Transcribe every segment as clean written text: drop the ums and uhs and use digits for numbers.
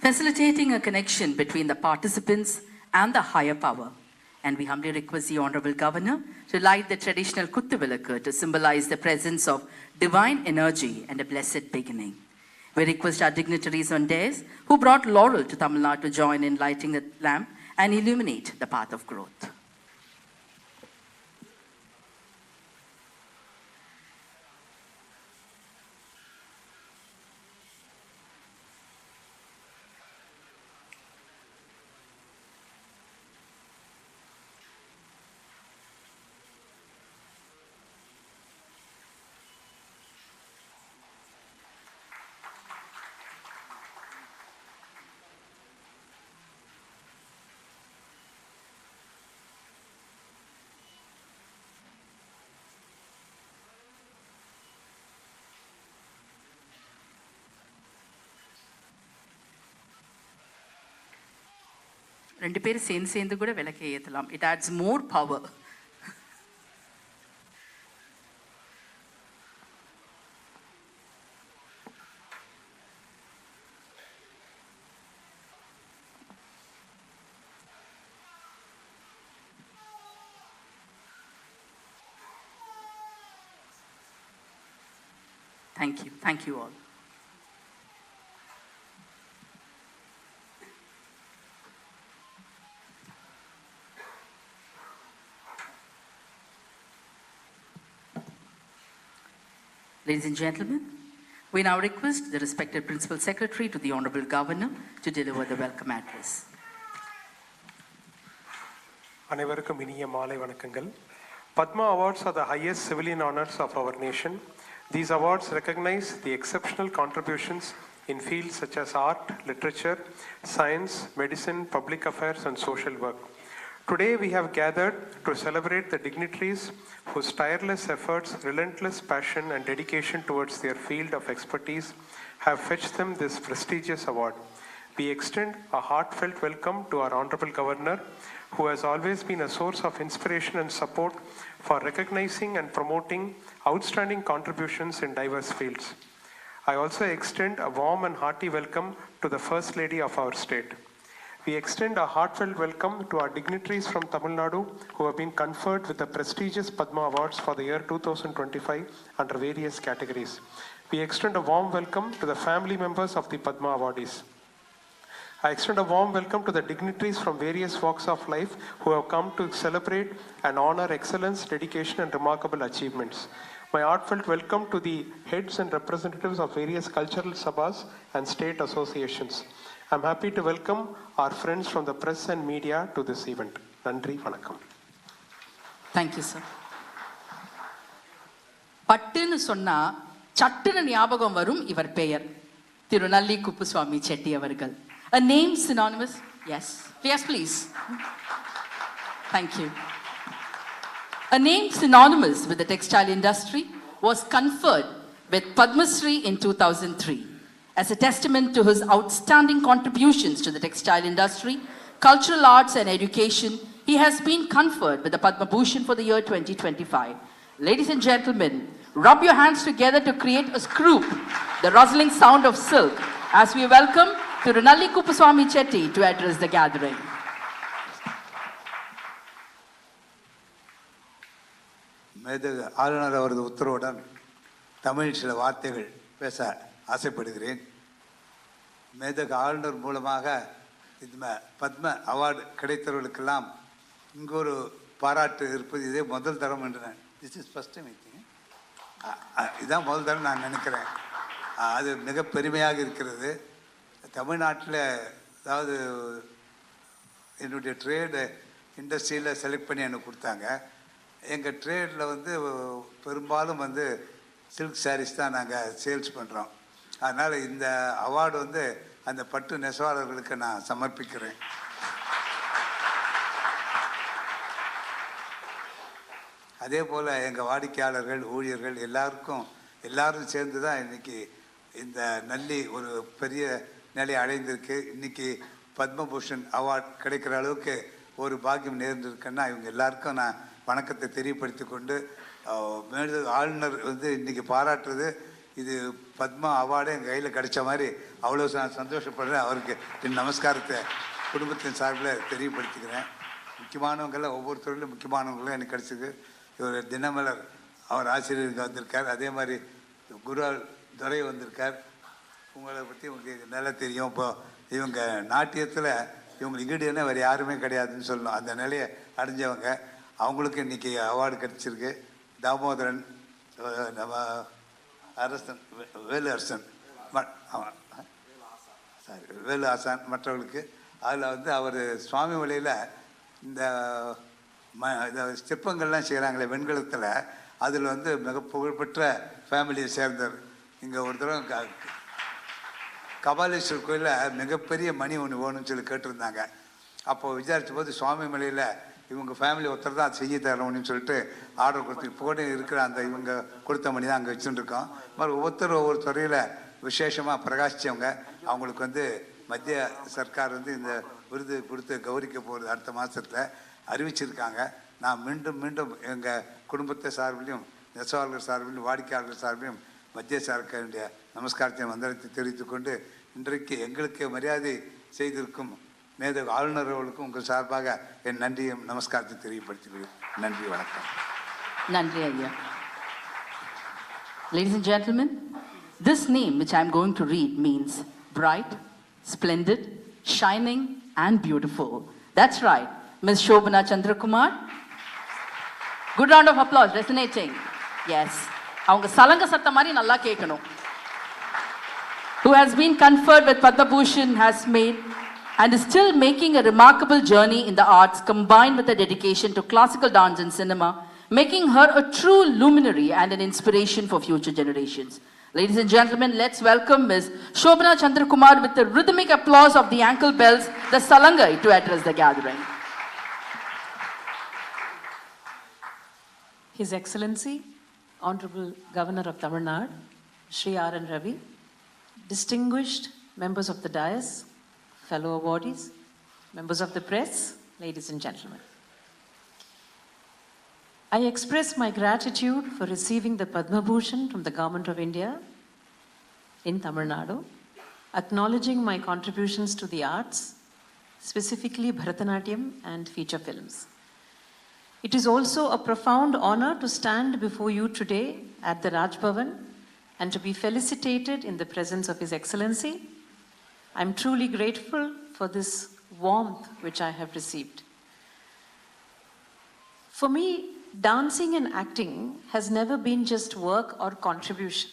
facilitating a connection between the participants and the higher power. And we humbly request the Honorable Governor to light the traditional Kuttuvilakku to symbolize the presence of divine energy and a blessed beginning. We request our dignitaries on dais who brought laurel to Tamil Nadu to join in lighting the lamp and illuminate the path of growth. ரெண்டு பேரும் சேர்ந்து கூட விளக்கை ஏற்றலாம். It adds more power. Thank you. Thank you all. Ladies and gentlemen, we now request the respected Principal Secretary to the Honorable Governor to deliver the welcome address. அனைவருக்கும் இனிய மாலை வணக்கங்கள். Padma Awards are the highest civilian honors of our nation. These awards recognize the exceptional contributions in fields such as art, literature, science, medicine, public affairs, and social work. Today we have gathered to celebrate the dignitaries whose tireless efforts, relentless passion, and dedication towards their field of expertise have fetched them this prestigious award. We extend a heartfelt welcome to our Honorable Governor, who has always been a source of inspiration and support for recognizing and promoting outstanding contributions in diverse fields. I also extend a warm and hearty welcome to the First Lady of our state. We extend a heartfelt welcome to our dignitaries from Tamil Nadu who have been conferred with the prestigious Padma Awards for the year 2025 under various categories. We extend a warm welcome to the family members of the Padma awardees. I extend a warm welcome to the dignitaries from various walks of life who have come to celebrate and honor excellence, dedication, and remarkable achievements. My heartfelt welcome to the heads and representatives of various cultural sabhas and state associations. I'm happy to welcome our friends from the press and media to this event. Nandri Vanakkam. Thank you, sir. பட்டுன்னு சொன்னா சட்டுன்னு ஞாபகம் வரும் இவர் பெயர் திரு நல்லி குப்புசுவாமி செட்டி அவர்கள். A name synonymous? Yes. Yes, please. Thank you. A name synonymous with the textile industry was conferred with Padma Shri in 2003. As a testament to his outstanding contributions to the textile industry, cultural arts and education, he has been conferred with the Padma Bhushan for the year 2025. Ladies and gentlemen, rub your hands together to create a scroop, the rustling sound of silk, as we welcome Thiru Nalli Kuppuswamy Chetty to address the gathering. மேதகு ஆளுநர் அவரது உத்தரவுடன் தமிழில் சில வார்த்தைகள் பேச ஆசைப்படுகிறேன். மேதகு ஆளுநர் மூலமாக இந்த பத்ம அவார்டு கிடைத்தவர்களுக்கெல்லாம் இங்கு ஒரு பாராட்டு இருப்பது இதே முதல் தரம் என்று நான் திஸ் இஸ் ஃபஸ்ட் டைம் இதுதான் முதல் தரம் நான் நினைக்கிறேன். அது மிக பெருமையாக இருக்கிறது. தமிழ்நாட்டில் அதாவது என்னுடைய ட்ரேடு இண்டஸ்ட்ரியில் செலக்ட் பண்ணி எனக்கு கொடுத்தாங்க. எங்கள் ட்ரேடில் பெரும்பாலும் சில்க் சாரீஸ் தான் நாங்கள் சேல்ஸ் பண்ணுறோம். அதனால் இந்த அவார்டு அந்த பட்டு நெசவாளர்களுக்கு நான் சமர்ப்பிக்கிறேன். அதே போல் எங்கள் வாடிக்கையாளர்கள், ஊழியர்கள் எல்லாரும் சேர்ந்து தான் இன்றைக்கி இந்த நல்லி ஒரு பெரிய நிலை அடைந்திருக்கு. இன்றைக்கி பத்மபூஷன் அவார்டு கிடைக்கிற அளவுக்கு ஒரு பாக்கியம் நேர்ந்திருக்குன்னா இவங்க எல்லாருக்கும் நான் வணக்கத்தை தெரியப்படுத்தி கொண்டு ஆளுநர் இன்றைக்கி பாராட்டுறது இது பத்மா அவார்டே எங்கள் கையில் கிடைச்ச மாதிரி அவ்வளோ நான் சந்தோஷப்படுறேன். அவருக்கு என் நமஸ்காரத்தை குடும்பத்தின் சார்பில் தெரியப்படுத்திக்கிறேன். முக்கியமானவங்களாம் ஒவ்வொரு துறையிலும் முக்கியமானவங்களும் எனக்கு கிடச்சிது. இவர் தினமலர் அவர் ஆசிரியருக்கு வந்திருக்கார். அதே மாதிரி குரு துரை வந்திருக்கார். உங்களை பற்றி உங்களுக்கு நல்லா தெரியும். இப்போ இவங்க நாட்டியத்தில் இவங்க ஈடுனா வேறு யாருமே கிடையாதுன்னு சொல்லணும். அந்த நிலையை அடைஞ்சவங்க. அவங்களுக்கு இன்றைக்கி அவார்டு கிடச்சிருக்கு. தாமோதரன், நம்ம அரசன், வேலு அரசன், சாரி வேலு ஆசான், மற்றவர்களுக்கு. அதில் வந்து அவர் சுவாமி வழியில் இந்த சிற்பங்கள்லாம் செய்கிறாங்களே வெண்கலத்தில், அதில் வந்து மிக புகழ்பெற்ற ஃபேமிலியை சேர்ந்தவர். இங்கே ஒரு தடவை கபாலீஸ்வர் கோயிலில் மிகப்பெரிய மணி ஒன்று வேணும்னு சொல்லி கேட்டிருந்தாங்க. அப்போது விசாரித்த போது சுவாமி மலையில் இவங்க ஃபேமிலி ஒருத்தர் தான் செய்ய தரணும்னு சொல்லிட்டு ஆர்டர் கொடுத்து இப்போ கூட இருக்கிற அந்த இவங்க கொடுத்த மணி தான் அங்கே வச்சுட்டுருக்கோம். மாதிரி ஒவ்வொருத்தரும் ஒவ்வொரு துறையில் விசேஷமாக பிரகாசித்தவங்க. அவங்களுக்கு வந்து மத்திய சர்க்கார் வந்து இந்த விருது கொடுத்து கௌரிக்க போகிறது அடுத்த மாதத்தில் அறிவிச்சிருக்காங்க. நான் மீண்டும் மீண்டும் எங்கள் குடும்பத்தை சார்பிலையும் நெசவாளர்கள் சார்பிலும் வாடிக்கையாளர்கள் சார்பிலும் மத்திய சர்க்காருடைய நமஸ்காரத்தை வந்தனத்தை தெரிவித்துக்கொண்டு இன்றைக்கு எங்களுக்கு மரியாதை செய்திருக்கும் மேதகு ஆளுநர் அவர்களுக்கும் உங்கள் சார்பாக என் நன்றியும் நமஸ்காரத்தை தெரியப்படுத்துகிறேன். நன்றி, வணக்கம். நன்றி ஐயா. Ladies and gentlemen, this name which I am going to read means bright, splendid, shining and beautiful. That's right, Ms. Shobana Chandrakumar. Good round of applause, resonating. Yes. அவங்க சலங்க சத்த மாதிரி நல்லா கேட்கணும். Who has been conferred with Padma Bhushan, has made and is still making a remarkable journey in the arts combined with a dedication to classical dance and cinema, making her a true luminary and an inspiration for future generations. Ladies and gentlemen, let's welcome Ms. Shobana Chandrakumar with the rhythmic applause of the ankle bells, the salangai, to address the gathering. His Excellency, Honorable Governor of Tamil Nadu, Shri R.N. Ravi, distinguished members of the dais, fellow awardees, members of the press, ladies and gentlemen. I express my gratitude for receiving the Padma Bhushan from the Government of India in Tamil Nadu, acknowledging my contributions to the arts, specifically Bharatanatyam and feature films. It is also a profound honor to stand before you today at the Raj Bhavan and to be felicitated in the presence of His Excellency. I am truly grateful for this warmth which I have received. For me, dancing and acting has never been just work or contribution.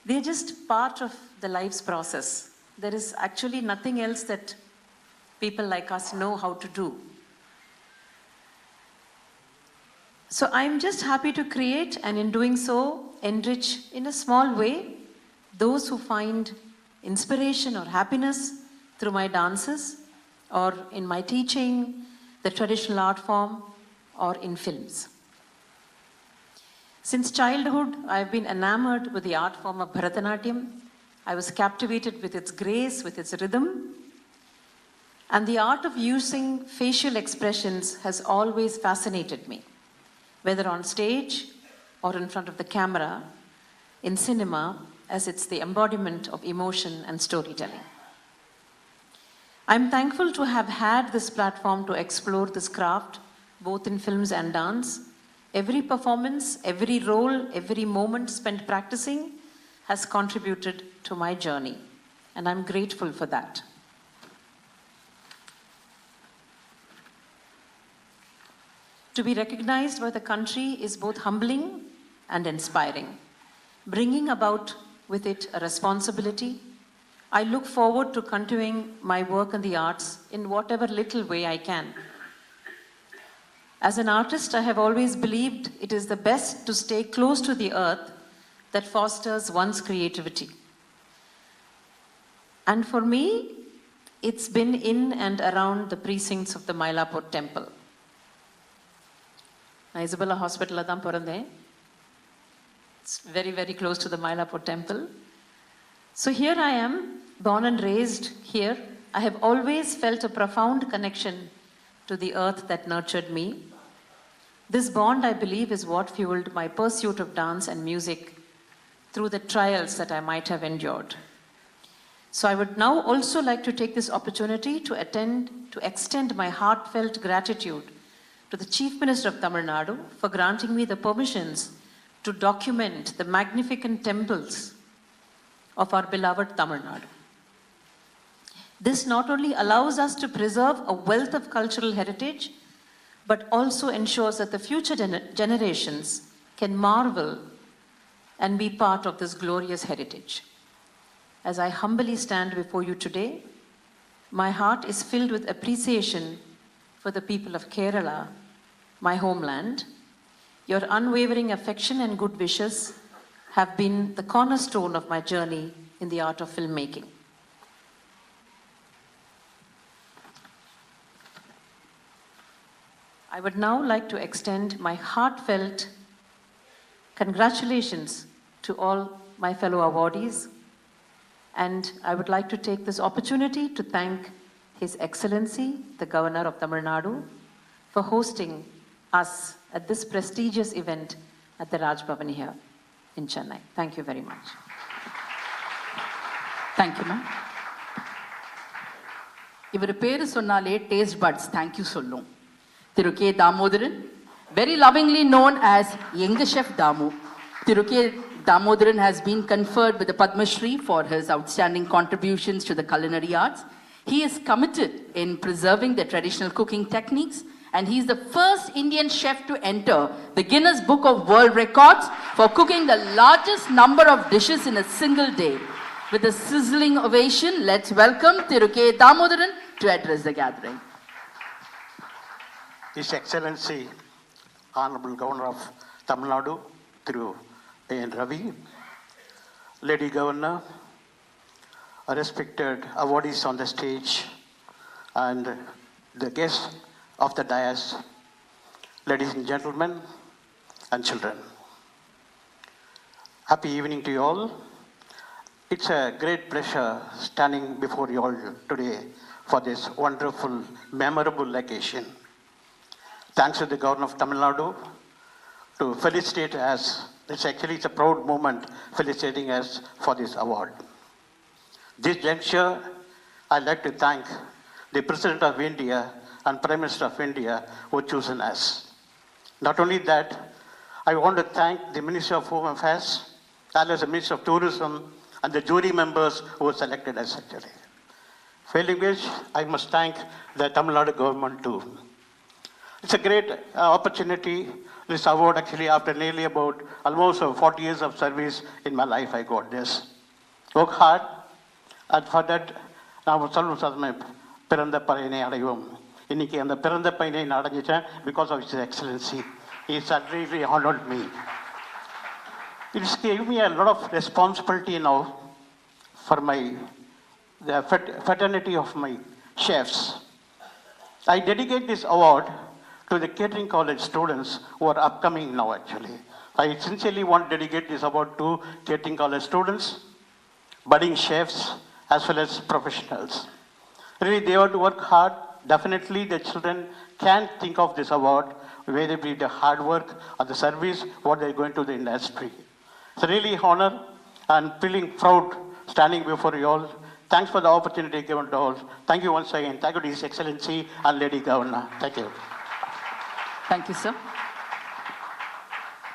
They are just part of the life's process. There is actually nothing else that people like us know how to do. So I'm just happy to create and in doing so enrich in a small way those who find inspiration or happiness through my dances or in my teaching, the traditional art form or in films. Since childhood, I've been enamored with the art form of Bharatanatyam. I was captivated with its grace, with its rhythm. And the art of using facial expressions has always fascinated me, whether on stage or in front of the camera, in cinema, as it's the embodiment of emotion and storytelling. I'm thankful to have had this platform to explore this craft, both in films and dance. Every performance, every role, every moment spent practicing has contributed to my journey, and I'm grateful for that. To be recognized by the country is both humbling and inspiring, bringing about with it a responsibility. I look forward to continuing my work in the arts in whatever little way I can. As an artist, I have always believed it is the best to stay close to the earth that fosters one's creativity. And for me, it's been in and around the precincts of the Mylapore temple. Isabella Hospital adhan porandhen. It's very, very close to the Mylapore temple. So here I am, born and raised here. I have always felt a profound connection to the earth that nurtured me. This bond, I believe, is what fueled my pursuit of dance and music through the trials that I might have endured. So I would now also like to take this opportunity to extend my heartfelt gratitude to the Chief Minister of Tamil Nadu for granting me the permissions to document the magnificent temples of our beloved Tamil Nadu. This not only allows us to preserve a wealth of cultural heritage, but also ensures that the future generations can marvel and be part of this glorious heritage. As I humbly stand before you today, my heart is filled with appreciation for the people of Kerala, my homeland. Your unwavering affection and good wishes have been the cornerstone of my journey in the art of filmmaking. I would now like to extend my heartfelt congratulations to all my fellow awardees, and I would like to take this opportunity to thank His Excellency, the Governor of Tamil Nadu, for hosting us at this prestigious event at the Raj Bhavan here in Chennai. Thank you very much. Thank you, ma'am. இவர் பேரு சொன்னாலே taste buds thank you சொல்லும். Thiru K. Damodaran, very lovingly known as Young Chef Damu. Thiru K. Damodaran has been conferred with the Padma Shri for his outstanding contributions to the culinary arts. He is committed in preserving the traditional cooking techniques, and he is the first Indian chef to enter the Guinness Book of World Records for cooking the largest number of dishes in a single day. With a sizzling ovation, let's welcome Thiru K. Damodaran to address the gathering. His Excellency, Honorable Governor of Tamil Nadu, Thiru N. Ravi, Lady Governor, respected awardees on the stage, and the guests of the dais, ladies and gentlemen, and children. Happy evening to you all. It's a great pleasure standing before you all today for this wonderful, memorable occasion. Thanks to the Governor of Tamil Nadu to felicitate us. It's a proud moment felicitating us for this award. This juncture, I'd like to thank the President of India and Prime Minister of India who chosen us. Not only that, I want to thank the Minister of Home Affairs, as well as the Minister of Tourism, and the jury members who selected us actually. Failing which, I must thank the Tamil Nadu government too. It's a great opportunity. This award actually after nearly about almost 40 years of service in my life, I got this. Work hard, and for that, நான் சொல்லுவேன் பிறந்த பையனை அடைவோம். இன்னைக்கு அந்த பிறந்த பையனை நான் அடைஞ்சிட்டேன் because of His Excellency. He really honored me. It's gave me a lot of responsibility now for the fraternity of my chefs. I dedicate this award to the catering college students who are upcoming now actually. I sincerely want to dedicate this award to catering college students, budding chefs, as well as professionals. Really, they have to work hard. Definitely, the children can think of this award, whether it be the hard work or the service, what they're going to the industry. It's a really honor and feeling proud standing before you all. Thanks for the opportunity given to all. Thank you once again. Thank you to His Excellency and Lady Governor. Thank you. Thank you, sir.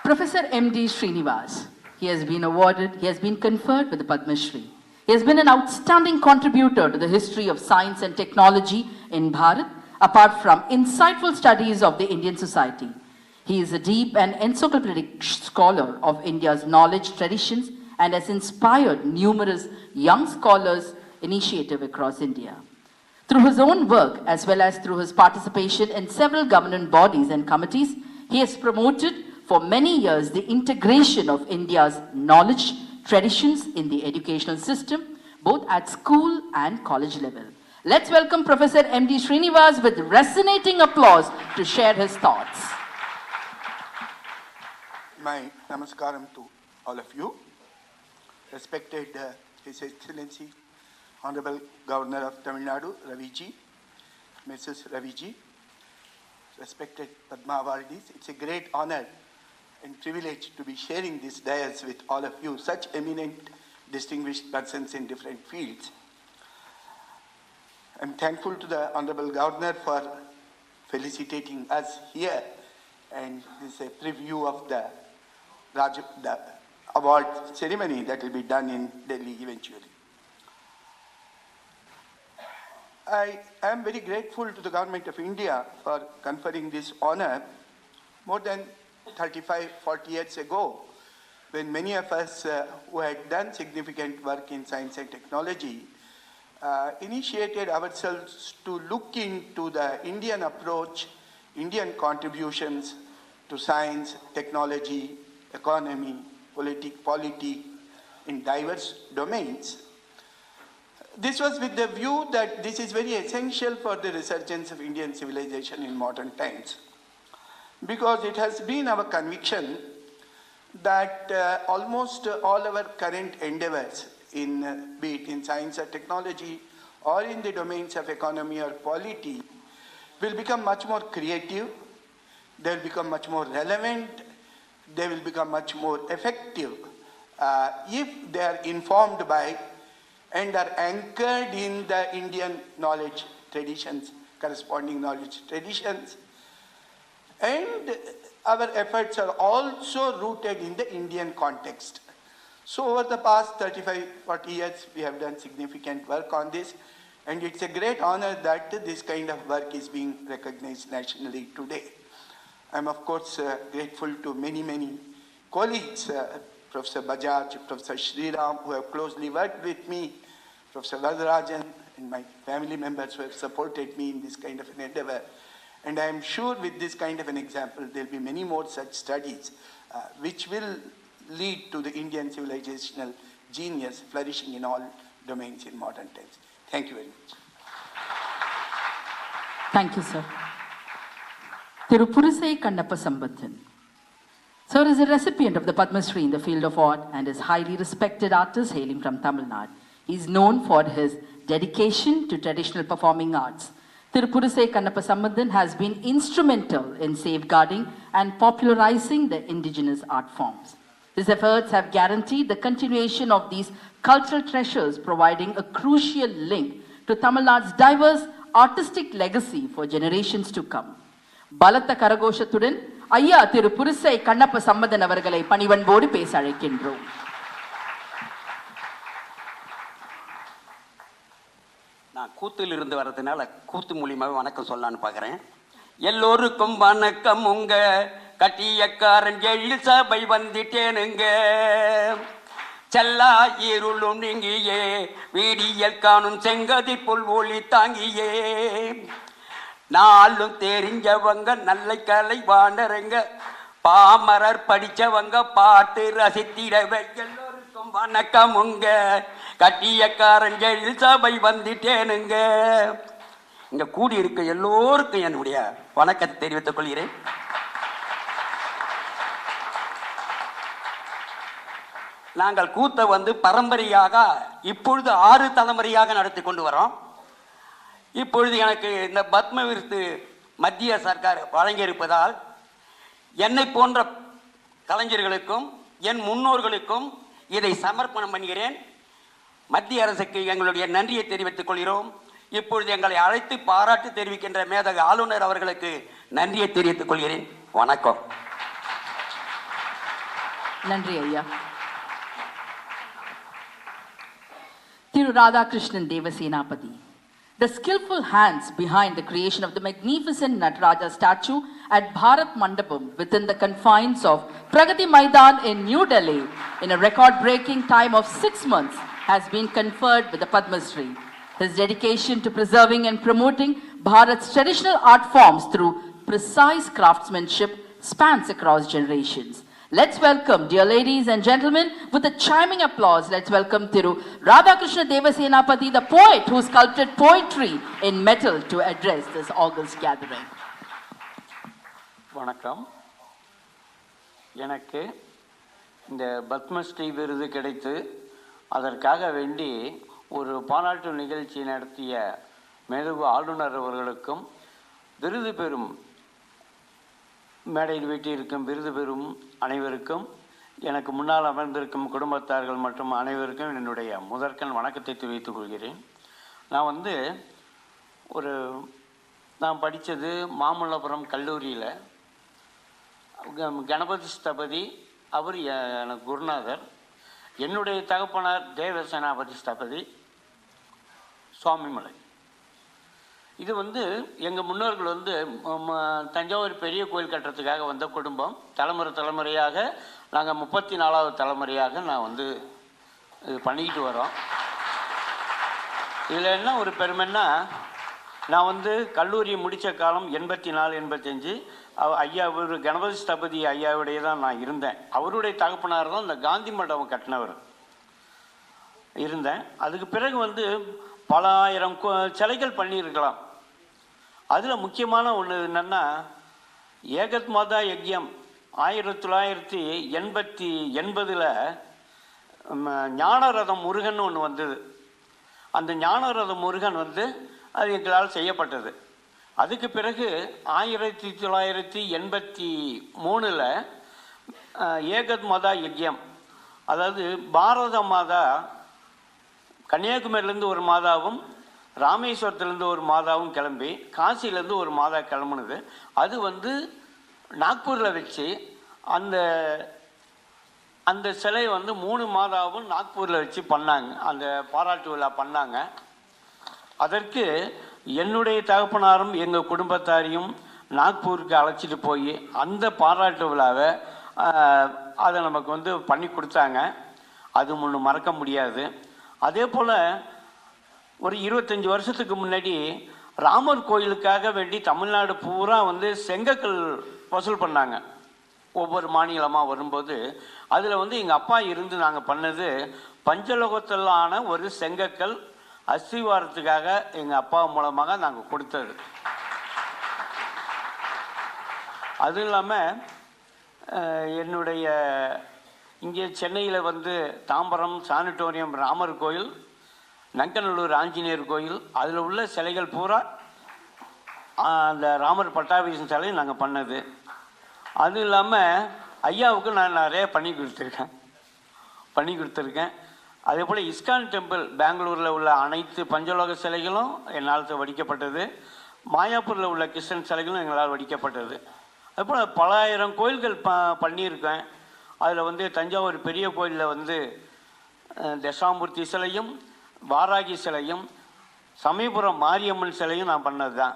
Professor M.D. Srinivas. He has been conferred with the Padma Shri. He has been an outstanding contributor to the history of science and technology in Bharat, apart from insightful studies of the Indian society. He is a deep and encyclopedic scholar of India's knowledge traditions and has inspired numerous young scholars' initiative across India. Through his own work, as well as through his participation in several government bodies and committees, he has promoted for many years the integration of India's knowledge traditions in the educational system, both at school and college level. Let's welcome Professor M.D. Srinivas with resonating applause to share his thoughts. My namaskaram to all of you. Respected His Excellency, Honorable Governor of Tamil Nadu, Raviji, Mrs. Raviji, respected Padma awardees, it's a great honor and privileged to be sharing this dais with all of you, such eminent, distinguished persons in different fields. I'm thankful to the Honorable Governor for felicitating us here, and this is a preview of the award ceremony that will be done in Delhi eventually. I am very grateful to the Government of India for conferring this honor more than 35, 40 years ago, when many of us who had done significant work in science and technology initiated ourselves to look into the Indian approach, Indian contributions to science, technology, economy, polity in diverse domains. This was with the view that this is very essential for the resurgence of Indian civilization in modern times, because it has been our conviction that almost all our current endeavors in, be it in science or technology or in the domains of economy or polity, will become much more creative, they will become much more relevant, they will become much more effective if they are informed by and are anchored in the Indian knowledge traditions, corresponding knowledge traditions. And our efforts are also rooted in the Indian context. So over the past 35, 40 years, we have done significant work on this, and it's a great honor that this kind of work is being recognized nationally today. I'm of course grateful to many colleagues, Professor Bajaj, Professor Sriram, who have closely worked with me, Professor Vardarajan, and my family members who have supported me in this kind of an endeavor. And I am sure with this kind of an example, there will be many more such studies which will lead to the Indian civilizational genius flourishing in all domains in modern times. Thank you very much. Thank you, sir. Thiru Purusai Kannappa Sambathan. Sir is a recipient of the Padma Shri in the field of art and is highly respected artist hailing from Tamil Nadu. He is known for his dedication to traditional performing arts. Thiru Purusai Kannappa Sambathan has been instrumental in safeguarding and popularizing the indigenous art forms. His efforts have guaranteed the continuation of these cultural treasures, providing a crucial link to Tamil Nadu's diverse artistic legacy for generations to come. Balata Karagoshathudan, Ayya Thiru Purusai Kannappa Sambathan avargalai panivanbodu பேச அழைக்கின்றோம். நான் கூத்தில் இருந்து வர்றதுனால கூத்து மூலியமாவே வணக்கம் சொல்லலான்னு பார்க்குறேன். எல்லோருக்கும் வணக்கம், உங்க கட்டியக்காரன் எழில் சபை வந்துட்டேனுங்க. செல்லா இருளும் நீங்கியே வீடியல் காணும் செங்கதி புல் ஒளி தாங்கியே, நாளும் தெரிஞ்சவங்க நல்ல கலை வாண்டறங்க, பாமரர் படிச்சவங்க பாட்டு ரசித்திடவே. எல்லோருக்கும் வணக்கம், உங்க கட்டியக்காரன் எழில் சபை வந்துட்டேனுங்க. இங்க கூடியிருக்க எல்லோருக்கும் என்னுடைய வணக்கத்தை தெரிவித்துக் கொள்கிறேன். நாங்கள் கூத்தை பரம்பரையாக இப்பொழுது 6 தலைமுறையாக நடத்தி கொண்டு வரோம். இப்பொழுது எனக்கு இந்த பத்ம விருது மத்திய சர்க்கார் வழங்கியிருப்பதால் என்னை போன்ற கலைஞர்களுக்கும் என் முன்னோர்களுக்கும் இதை சமர்ப்பணம் பண்ணுகிறேன். மத்திய அரசுக்கு எங்களுடைய நன்றியை தெரிவித்துக் கொள்கிறோம். இப்பொழுது எங்களை அழைத்து பாராட்டு தெரிவிக்கின்ற மேதக ஆளுநர் அவர்களுக்கு நன்றியை தெரிவித்துக் கொள்கிறேன். வணக்கம். நன்றி ஐயா. Thiru Radhakrishnan Devasenapati. The skillful hands behind the creation of the magnificent Nataraja statue at Bharat Mandapam within the confines of Pragati Maidan in New Delhi in a record-breaking time of 6 months has been conferred with the Padma Shri. His dedication to preserving and promoting Bharat's traditional art forms through precise craftsmanship spans across generations. Let's welcome, dear ladies and gentlemen, with a chiming applause, let's welcome Thiru Radhakrishna Devasenapati, the poet who sculpted poetry in metal to address this august gathering. வணக்கம். எனக்கு இந்த பத்மஸ்ரீ விருது கிடைத்து அதற்காக வேண்டி ஒரு பாராட்டு நிகழ்ச்சி நடத்திய மேதகு ஆளுநர் அவர்களுக்கும் விருது பெறும் மேடையில் வீட்டிற்கும் விருது பெறும் அனைவருக்கும், எனக்கு முன்னால் அமர்ந்திருக்கும் குடும்பத்தார்கள் மற்றும் அனைவருக்கும் என்னுடைய முதற்கண் வணக்கத்தை தெரிவித்துக் கொள்கிறேன். நான் படித்தது மாமல்லபுரம் கல்லூரியில். கணபதி ஸ்தபதி அவர் எனக்கு குருநாதர். என்னுடைய தகப்பனார் தேவசேனாபதி ஸ்தபதி சுவாமிமலை. இது எங்கள் முன்னோர்கள் தஞ்சாவூர் பெரிய கோயில் கட்டுறதுக்காக வந்த குடும்பம். தலைமுறையாக நாங்கள் 34வது தலைமுறையாக நான் இது பண்ணிக்கிட்டு வரோம். இதில் என்ன ஒரு பெருமைன்னா, நான் கல்லூரி முடித்த காலம் 84, 85. ஐயா ஒரு கணபதி ஸ்தபதி ஐயாவுடைய தான் நான் இருந்தேன். அவருடைய தகப்பனார் தான் இந்த காந்தி மண்டபம் கட்டினவர் இருந்தேன். அதுக்கு பிறகு பல ஆயிரம் சிலைகள் பண்ணியிருக்கலாம். அதில் முக்கியமான ஒன்று என்னென்னா, ஏகத் மாதா யக்யம் 1980 ஞானரதம் முருகன் ஒன்று வந்தது. அந்த ஞானரதம் முருகன் அது எங்களால் செய்யப்பட்டது. அதுக்கு பிறகு 1983 ஏகத் மாதா யக்யம், அதாவது பாரத மாதா கன்னியாகுமரியிலேருந்து ஒரு மாதாவும் ராமேஸ்வரத்துலேருந்து ஒரு மாதாவும் கிளம்பி காசிலேருந்து ஒரு மாதா கிளம்புனது. அது நாக்பூரில் வச்சு அந்த சிலை 3 மாதாவும் நாக்பூரில் வச்சு பண்ணாங்க. அந்த பாராட்டு விழா பண்ணாங்க. அதற்கு என்னுடைய தகப்பனாரும் எங்கள் குடும்பத்தாரையும் நாக்பூருக்கு அழைச்சிட்டு போய் அந்த பாராட்டு விழாவை அதை நமக்கு பண்ணி கொடுத்தாங்க. அது ஒன்று மறக்க முடியாது. அதே போல் ஒரு 25 வருஷத்துக்கு முன்னாடி ராமர் கோயிலுக்காக வேண்டி தமிழ்நாடு பூரா செங்கக்கல் வசூல் பண்ணாங்க. ஒவ்வொரு மாநிலமாக வரும்போது அதில் எங்கள் அப்பா இருந்து நாங்கள் பண்ணது பஞ்சலோகத்திலான ஒரு செங்கக்கல் அஸ்திவாரத்துக்காக எங்கள் அப்பா மூலமாக நாங்கள் கொடுத்தது. அதுவும் இல்லாமல் என்னுடைய இங்கே சென்னையில் தாம்பரம் சானிட்டோரியம் ராமர் கோயில், நங்கநல்லூர் ஆஞ்சநேயர் கோயில், அதில் உள்ள சிலைகள் பூரா அந்த ராமர் பட்டாபிஷேகம் சிலை நாங்கள் பண்ணது. அதுவும் இல்லாமல் ஐயாவுக்கு நான் நிறைய பண்ணி கொடுத்துருக்கேன். அதே போல் இஸ்கான் டெம்பிள் பெங்களூரில் உள்ள அனைத்து பஞ்சலோக சிலைகளும் என்னால் வடிக்கப்பட்டது. மாயாப்பூரில் உள்ள கிருஷ்ணன் சிலைகளும் எங்களால் வடிக்கப்பட்டது. அதுபோல் பல ஆயிரம் கோயில்கள் பண்ணியிருக்கேன். அதில் தஞ்சாவூர் பெரிய கோயிலில் தசாமூர்த்தி சிலையும் வாராகி சிலையும் சமயபுரம் மாரியம்மன் சிலையும் நான் பண்ணது தான்.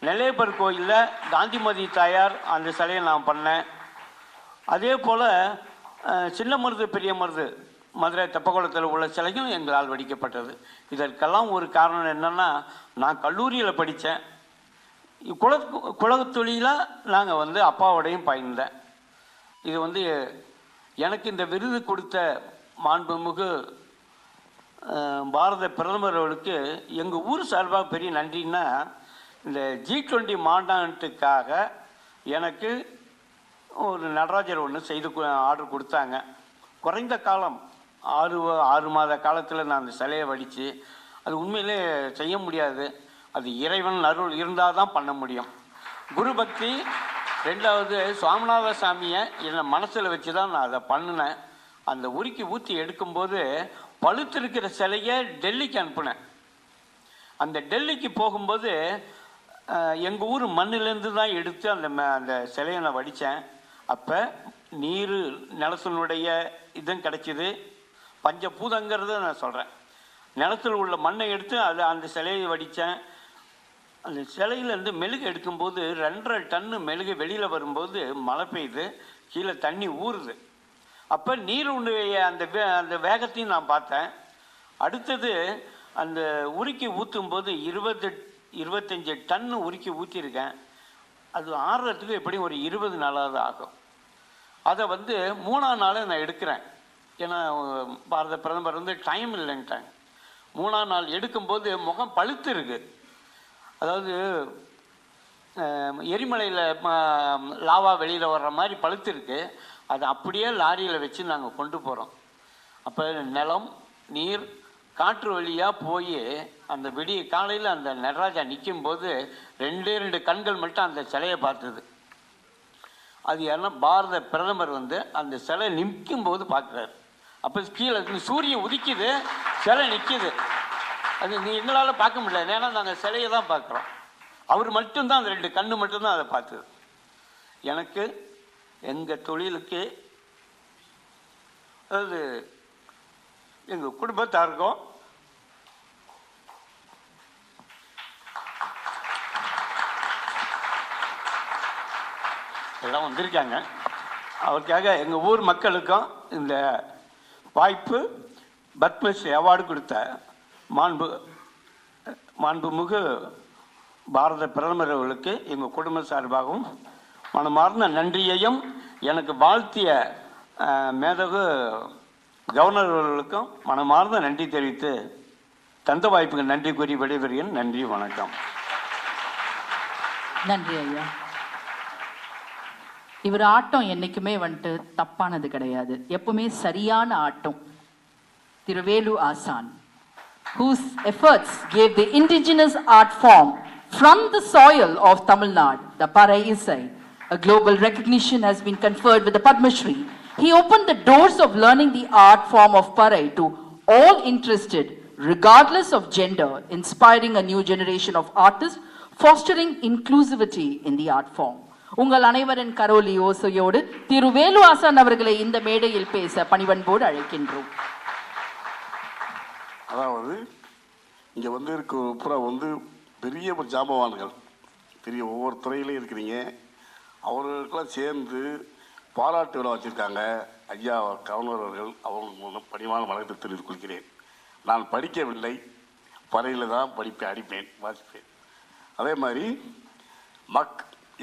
நெல்லையப்பர் கோயிலில் காந்திமதி தாயார் அந்த சிலையை நான் பண்ணேன். அதே போல் சின்ன மருது பெரிய மருது மதுரை தெப்பக்குளத்தில் உள்ள சிலையும் எங்களால் வடிக்கப்பட்டது. இதற்கெல்லாம் ஒரு காரணம் என்னென்னா, நான் கல்லூரியில் படித்தேன். குலத்தொழிலாக நாங்கள் அப்பாவோடையும் பயிர்ந்தேன். இது எனக்கு இந்த விருது கொடுத்த மாண்புமிகு பாரத பிரதமர் அவர்களுக்கு எங்கள் ஊர் சார்பாக பெரிய நன்றின்னா, இந்த G20 மாநாட்டுக்காக எனக்கு ஒரு நடராஜர் ஒன்று செய்து ஆர்டர் கொடுத்தாங்க. குறைந்த காலம் 6 மாத காலத்தில் நான் அந்த சிலையை வடித்து, அது உண்மையிலே செய்ய முடியாது. அது இறைவன் அருள் இருந்தால் தான் பண்ண முடியும். குரு பக்தி. 2வது சுவாமிநாத சாமியை என்னை மனசில் வச்சு தான் நான் அதை பண்ணினேன். அந்த உருக்கி ஊற்றி எடுக்கும்போது பழுத்திருக்கிற சிலையை டெல்லிக்கு அனுப்புனேன். அந்த டெல்லிக்கு போகும்போது எங்கள் ஊர் மண்ணிலேருந்து தான் எடுத்து அந்த சிலையை நான் வடித்தேன். அப்போ நீர் நிலத்தினுடைய இதுவும் கிடச்சிது. பஞ்சபூதங்கிறத நான் சொல்கிறேன். நிலத்தில் உள்ள மண்ணை எடுத்து அந்த சிலையை வடித்தேன். அந்த சிலையிலேருந்து மெழுகு எடுக்கும்போது 2.5 டன்னு மெழுகு வெளியில் வரும்போது மழை பெய்யுது, கீழே தண்ணி ஊறுது. அப்போ நீருடைய அந்த வேகத்தையும் நான் பார்த்தேன். அடுத்தது அந்த உருக்கி ஊற்றும்போது 20-25 டன்னு உருக்கி ஊற்றிருக்கேன். அது ஆறுறதுக்கு எப்படியும் ஒரு 20 நாளாவது ஆகும். அதை 3ஆம் நாள் நான் எடுக்கிறேன். ஏன்னா பாரத பிரதமர் டைம் இல்லைன்ட்டாங்க. 3ஆம் நாள் எடுக்கும்போது முகம் பழுத்து இருக்கு. அதாவது எரிமலையில் லாவா வெளியில் வர்ற மாதிரி பழுத்து இருக்கு. அது அப்படியே லாரியில் வச்சு நாங்கள் கொண்டு போகிறோம். அப்போ நிலம் நீர் காற்று வழியாக போய் அந்த விடிய காலையில் அந்த நடராஜா நிற்கும்போது 2 கண்கள் மட்டும் அந்த சிலையை பார்த்தது. அது ஏன்னா பாரத பிரதமர் வந்து அந்த சிலை நிற்கும் போது பார்க்குறாரு. அப்போ கீழே சூரியன் உதிக்குது, சிலை நிற்கிது. அது எங்களால் பார்க்க முடியல, ஏன்னா நாங்கள் சிலையை தான் பார்க்குறோம். அவர் மட்டும்தான் அந்த 2 கண்ணு மட்டும்தான் அதை பார்த்தது. எனக்கு எங்கள் தொழிலுக்கு, அதாவது எங்கள் குடும்பத்தாருக்கும் எல்லாம் வந்திருக்காங்க. அவருக்காக எங்கள் ஊர் மக்களுக்கும் இந்த வாய்ப்பு பத்மஸ்ரீ அவார்டு கொடுத்த மாண்புமிகு பாரத பிரதமர் அவர்களுக்கு எங்கள் குடும்ப சார்பாகவும் மனமார்ந்த நன்றியையும், எனக்கு வாழ்த்திய மேதகு கவர்னர் அவர்களுக்கும் மனமார்ந்த நன்றி தெரிவித்து தந்த வாய்ப்புக்கு நன்றி கூறி விடைபெறுகிறேன். நன்றி, வணக்கம். நன்றி ஐயா. இவர் ஆட்டம் என்னைக்குமே வந்துட்டு தப்பானது கிடையாது, எப்பவுமே சரியான ஆட்டம். திருவேலு ஆசான், whose efforts gave the indigenous art form from the soil of Tamil Nadu, the Parai Isai, a global recognition has been conferred with the Padma Shri. He opened the doors of learning the art form of Parai to all interested, regardless of gender, inspiring a new generation of artists, fostering inclusivity in the art form. உங்கள் அனைவரின் கரோலி ஓசையோடு திருவேலு ஆசான் அவர்களை இந்த மேடையில் பேச பணிவன்போடு அழைக்கின்றோம். அதாவது இங்கே வந்து இருக்க பூரா வந்து பெரிய ஜாம்பவான்கள், பெரிய ஒவ்வொரு துறையிலையும் இருக்கிறீங்க. அவர்களுக்கெல்லாம் சேர்ந்து பாராட்டு விழா வச்சுருக்காங்க. ஐயா கவர்னர் அவர்கள் அவங்களுக்கு மூலம் பணிவான வணக்கத்தை தெரிவித்துக் கொள்கிறேன். நான் படிக்கவில்லை, பறையில் தான் படிப்பேன், அடிப்பேன், வாசிப்பேன். அதே மாதிரி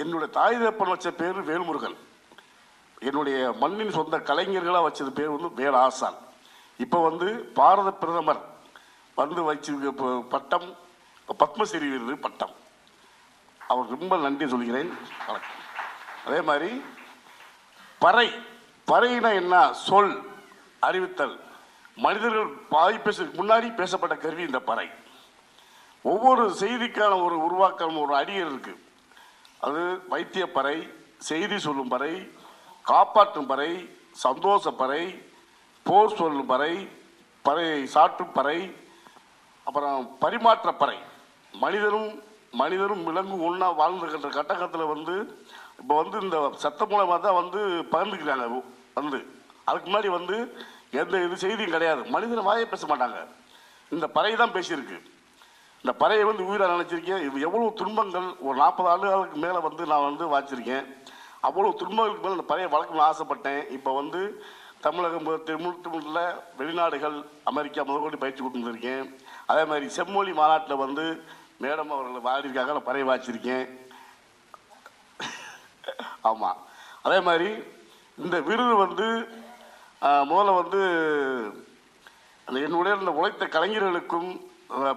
என்னுடைய தாய் தகப்பன் வச்ச பேர் வேல்முருகன், என்னுடைய மண்ணின் சொந்த கலைஞர்களாக வச்சது பேர் வந்து வேல் ஆசான். இப்போ வந்து பாரத பிரதமர் வந்து வச்சிருக்க பட்டம் பத்மஸ்ரீ விருது பட்டம். அவர் ரொம்ப நன்றி சொல்கிறேன். வணக்கம். அதே மாதிரி பறைனா என்ன சொல் அறிவித்தல், மனிதர்கள் பேசுறதுக்கு முன்னாடி பேசப்பட்ட கருவி இந்த பறை. ஒவ்வொரு செய்திக்கான ஒரு உருவாக்கம், ஒரு அடியர் இருக்கு. அது வைத்திய பறை, செய்தி சொல்லும் பறை, காப்பாற்றும் பறை, சந்தோஷ பறை, போர் சொல்லும் பறை, பறை சாற்றும் பறை, அப்புறம் பரிமாற்ற பறை. மனிதரும் விலங்கும் ஒன்றா வாழ்ந்துக்கிற கட்டத்தில் வந்து இப்போ வந்து இந்த சத்த மூலமாக தான் வந்து பகிர்ந்துக்கிறாங்க. வந்து அதுக்கு முன்னாடி வந்து எந்த செய்தியும் கிடையாது. மனிதன் வாயை பேச மாட்டாங்க, இந்த பறை தான் பேசியிருக்கு. இந்த பறையை வந்து உயிராக நினச்சிருக்கேன். இது எவ்வளோ துன்பங்கள், ஒரு 40 ஆண்டுகளுக்கு மேலே வந்து நான் வந்து வாச்சிருக்கேன். அவ்வளோ துன்பங்களுக்கு மேலே இந்த பறையை வளர்க்கணும்னு ஆசைப்பட்டேன். இப்போ வந்து தமிழகம் முழுக்க வெளிநாடுகள், அமெரிக்கா முதற்கொண்டு பயிற்சி கொடுத்துருக்கேன். அதே மாதிரி செம்மொழி மாநாட்டில் வந்து மேடம் அவர்களை வாடிருக்காங்க, நான் பறையை வாச்சிருக்கேன். ஆமாம். அதே மாதிரி இந்த விருது வந்து முதல்ல வந்து என்னுடைய இந்த உழைத்த கலைஞர்களுக்கும்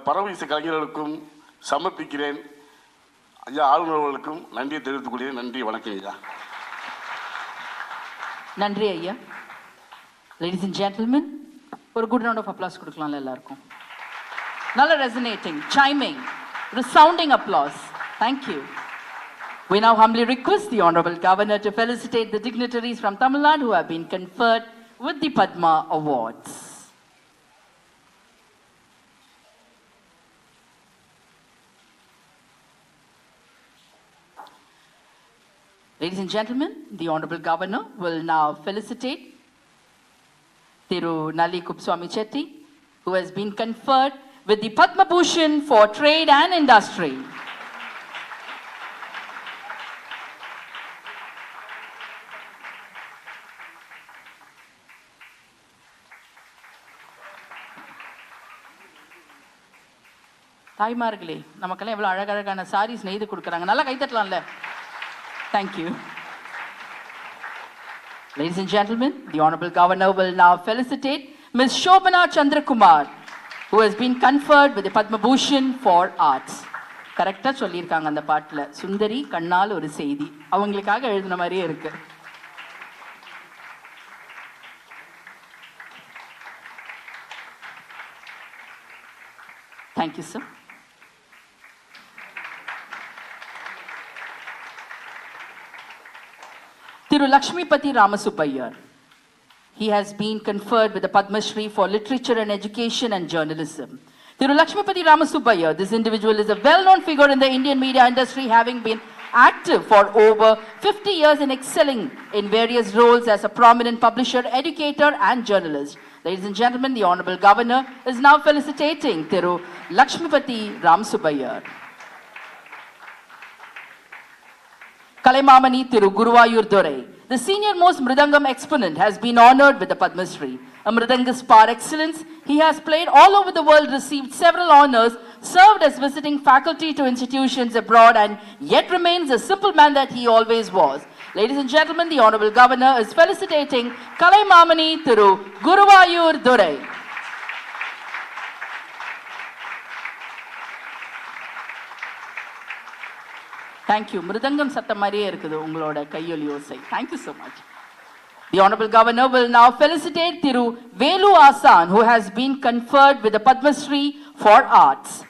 பரவீச கலைஞர்களுக்கும் சமர்ப்பிக்கிறேன். ஐயா ஆளுநர்களுக்கும் நன்றியை தெரிவித்துக் கொள்கிறேன். நன்றி, வணக்கம் ஐயா. நன்றி ஐயா. Ladies and gentlemen, ஒரு good round of applause கொடுக்கலாம்ல எல்லாருக்கும். நல்ல resonating, chiming, resounding applause. Thank you. We now humbly request the Honorable Governor to felicitate the dignitaries from Tamil Nadu who have been conferred with the Padma Awards. Ladies and gentlemen, the Honorable Governor will now felicitate Thiru Nalli Kuppuswamy Chetty, who has been conferred with the Padma Bhushan for Trade and Industry. தாய்மார்களே, நமக்கெல்லாம் எவ்வளோ அழகழகான சாரீஸ் நெய்து கொடுக்குறாங்க. நல்லா கைத்தட்டலாம்ல. Thank you. Ladies and gentlemen, the Honorable Governor will now felicitate Ms. Shobana Chandrakumar, who has been conferred with the Padma Bhushan for Arts. கரெக்டாக சொல்லியிருக்காங்க அந்த பாட்டில், சுந்தரி கண்ணால் ஒரு செய்தி. அவங்களுக்காக எழுதின மாதிரியே இருக்கு. Thank you, sir. Thiru Lakshmipati Ramasubbayar. He has been conferred with the Padma Shri for Literature and Education and Journalism. Thiru Lakshmipati Ramasubbayar, this individual is a well-known figure in the Indian media industry, having been active for over 50 years and excelling in various roles as a prominent publisher, educator and journalist. Ladies and gentlemen, the Honorable Governor is now felicitating Thiru Lakshmipati Ramasubbayar. Kalaimamani Thiru Guruvayur Durai. The senior most Mridangam exponent has been honored with the Padma Shri. A Mridangist par excellence, he has played all over the world, received several honors, served as visiting faculty to institutions abroad, and yet remains the simple man that he always was. Ladies and gentlemen, the Honorable Governor is felicitating Kalaimamani Thiru Guruvayur Durai. Thank you. Mridangam Sattam Mariye irukkudu ungaloda kaiyoli osai. Thank you so much. The Honorable Governor will now felicitate Thiru Velu Asan, who has been conferred with the Padma Shri for Arts.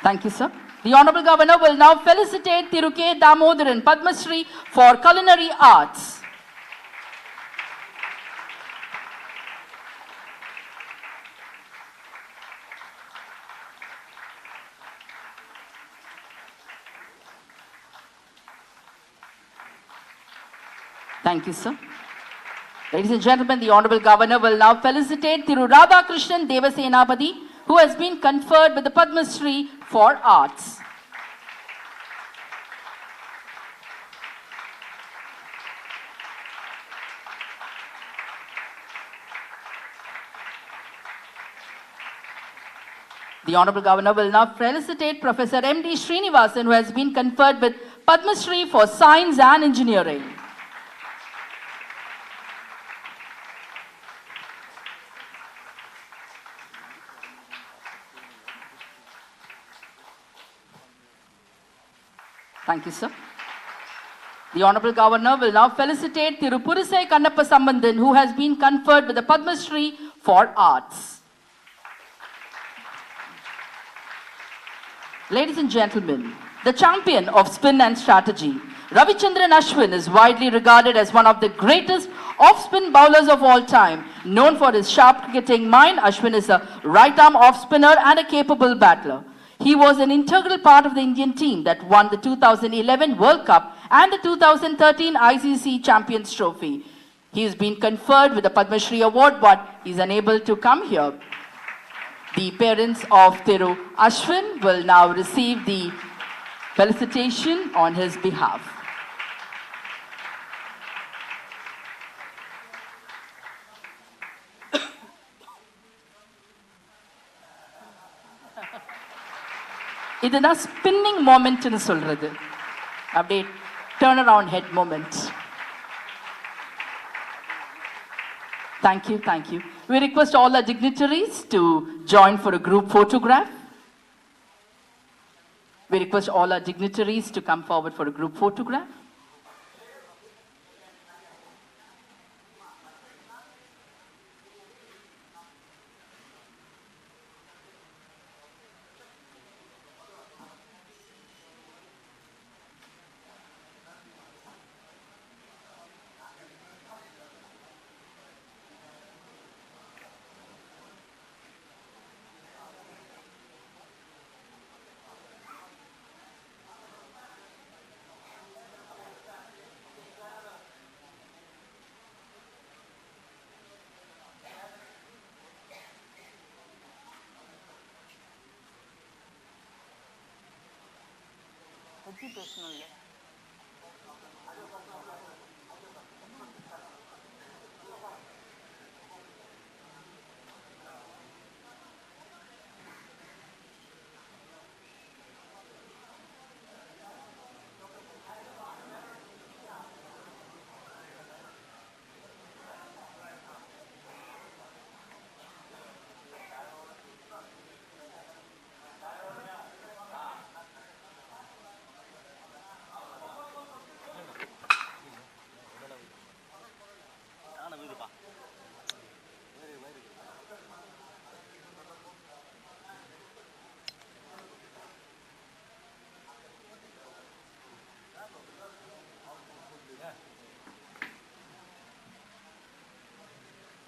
Thank you, sir. The Honorable Governor will now felicitate Thiru K. Damodaran, Padma Shri for Culinary Arts. Thank you, sir. Ladies and gentlemen, the Honorable Governor will now felicitate Thiru Radhakrishnan Devasenapati, who has been conferred with the Padma Shri for Arts. The Honorable Governor will now felicitate Professor M.D. Srinivasan, who has been conferred with Padma Shri for Science and Engineering. Thank you, sir. The Honorable Governor will now felicitate Thiru Purisai Kannappa Sambandhan, who has been conferred with the Padma Shri for Arts. Ladies and gentlemen, the champion of spin and strategy, Ravichandran Ashwin, is widely regarded as one of the greatest off-spin bowlers of all time. Known for his sharp cricketing mind, Ashwin is a right-arm off-spinner and a capable battler. He was an integral part of the Indian team that won the 2011 World Cup and the 2013 ICC Champions Trophy. He has been conferred with the Padma Shri Award, but he is unable to come here. The parents of Thiru Ashwin will now receive the felicitation on his behalf. இதுதான் spinning மொமெண்ட்னு சொல்றது. அப்படியே turn around head moment. Thank you, thank you. We request all our dignitaries to join for a group photograph. We request all our dignitaries to come forward for a group photograph.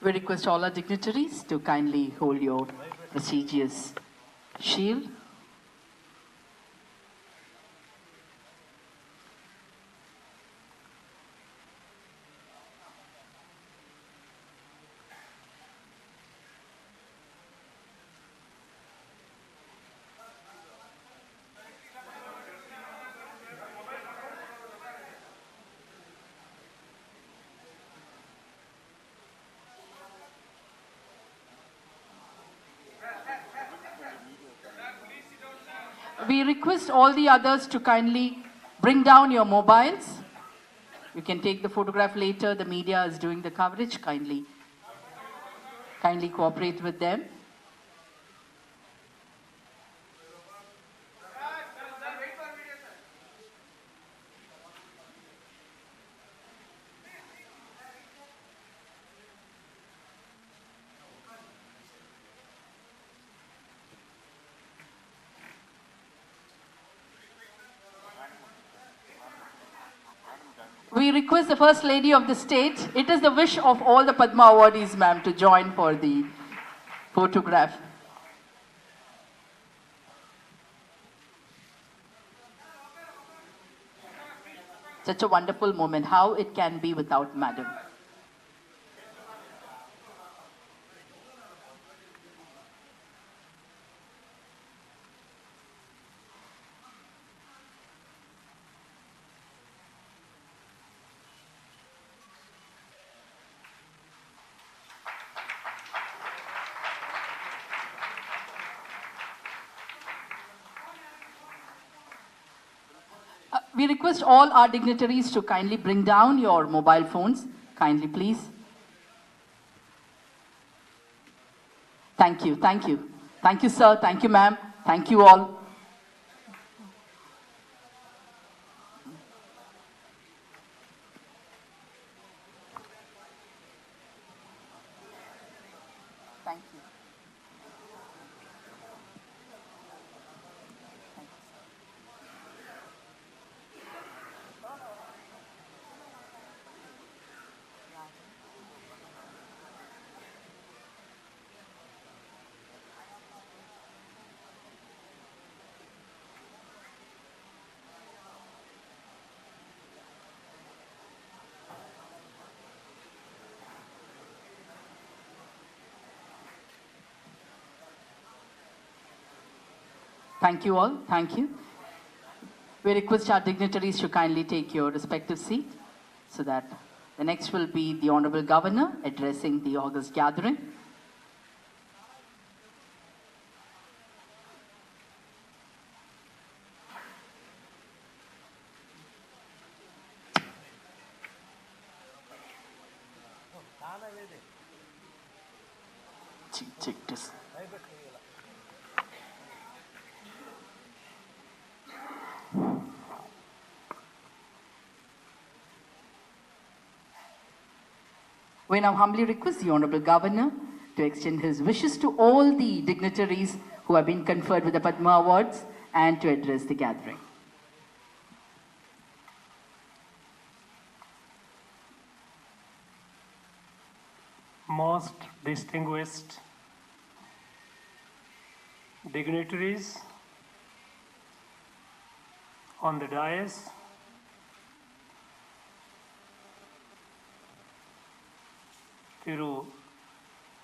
We request all our dignitaries to kindly hold your prestigious shield. We request all the others to kindly bring down your mobiles. You can take the photograph later. The media is doing the coverage. Kindly cooperate with them. We request the First Lady of the state. It is the wish of all the Padma awardees, ma'am, to join for the photograph. Such a wonderful moment. How it can be without madam. We request all our dignitaries to kindly bring down your mobile phones. Kindly, please. Thank you, thank you. Thank you, sir. Thank you, ma'am. Thank you all. Thank you. Thank you all. Thank you. We request our dignitaries to kindly take your respective seat so that the next will be the Honorable Governor addressing the August gathering. Check this. We now humbly request the Honorable Governor to extend his wishes to all the dignitaries who have been conferred with the Padma Awards and to address the gathering. Most distinguished dignitaries on the dais, Thiru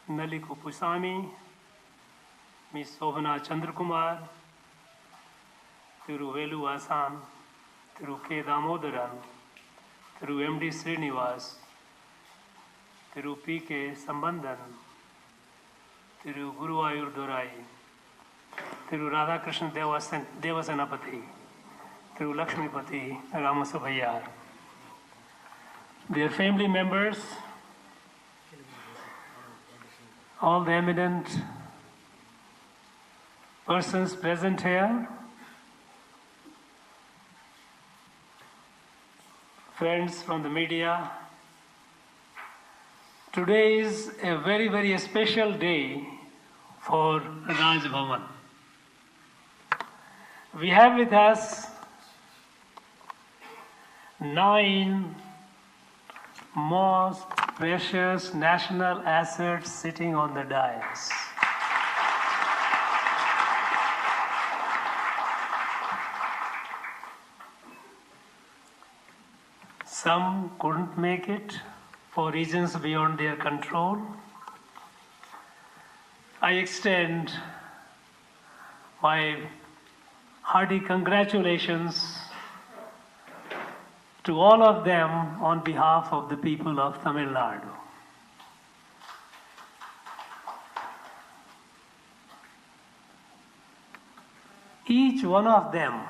Nalli Kuppusamy, Ms. Shobhana Chandrakumar, Thiru Velu Asan, Thiru K. Damodaran, Thiru M.D. Srinivas, Thiru P.K. Sambandhan, Thiru Guruvayur Durai, Thiru Radhakrishnan Devasanapati, Thiru Lakshmipati Ramasubhayar. Their family members, all the eminent persons present here, friends from the media, today is a very, very special day for Raj Bhavan. We have with us 9 most precious national assets sitting on the dais. Some couldn't make it for reasons beyond their control. I extend my hearty congratulations to all of them on behalf of the people of Tamil Nadu. Each one of them,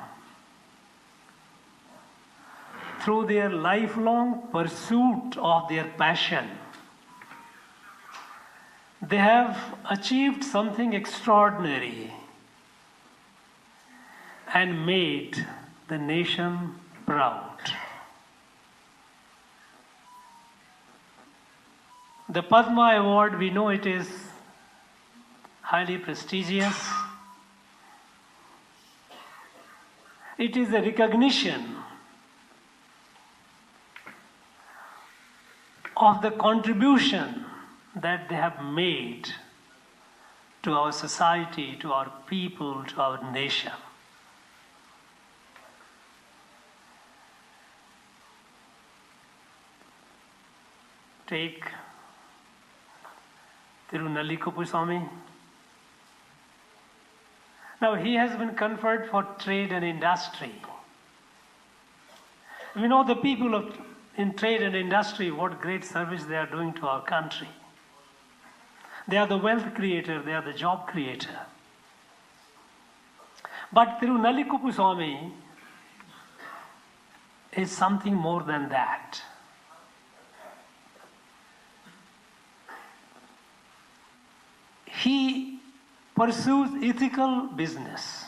through their lifelong pursuit of their passion, they have achieved something extraordinary and made the nation proud. The Padma Award, we know it is highly prestigious. It is a recognition of the contribution that they have made to our society, to our people, to our nation. Take Tirunalli Kuppuswamy. Now he has been conferred for trade and industry. We know the people in trade and industry, what great service they are doing to our country. They are the wealth creator, they are the job creator. But Tirunalli Kuppuswamy is something more than that. He pursues ethical business.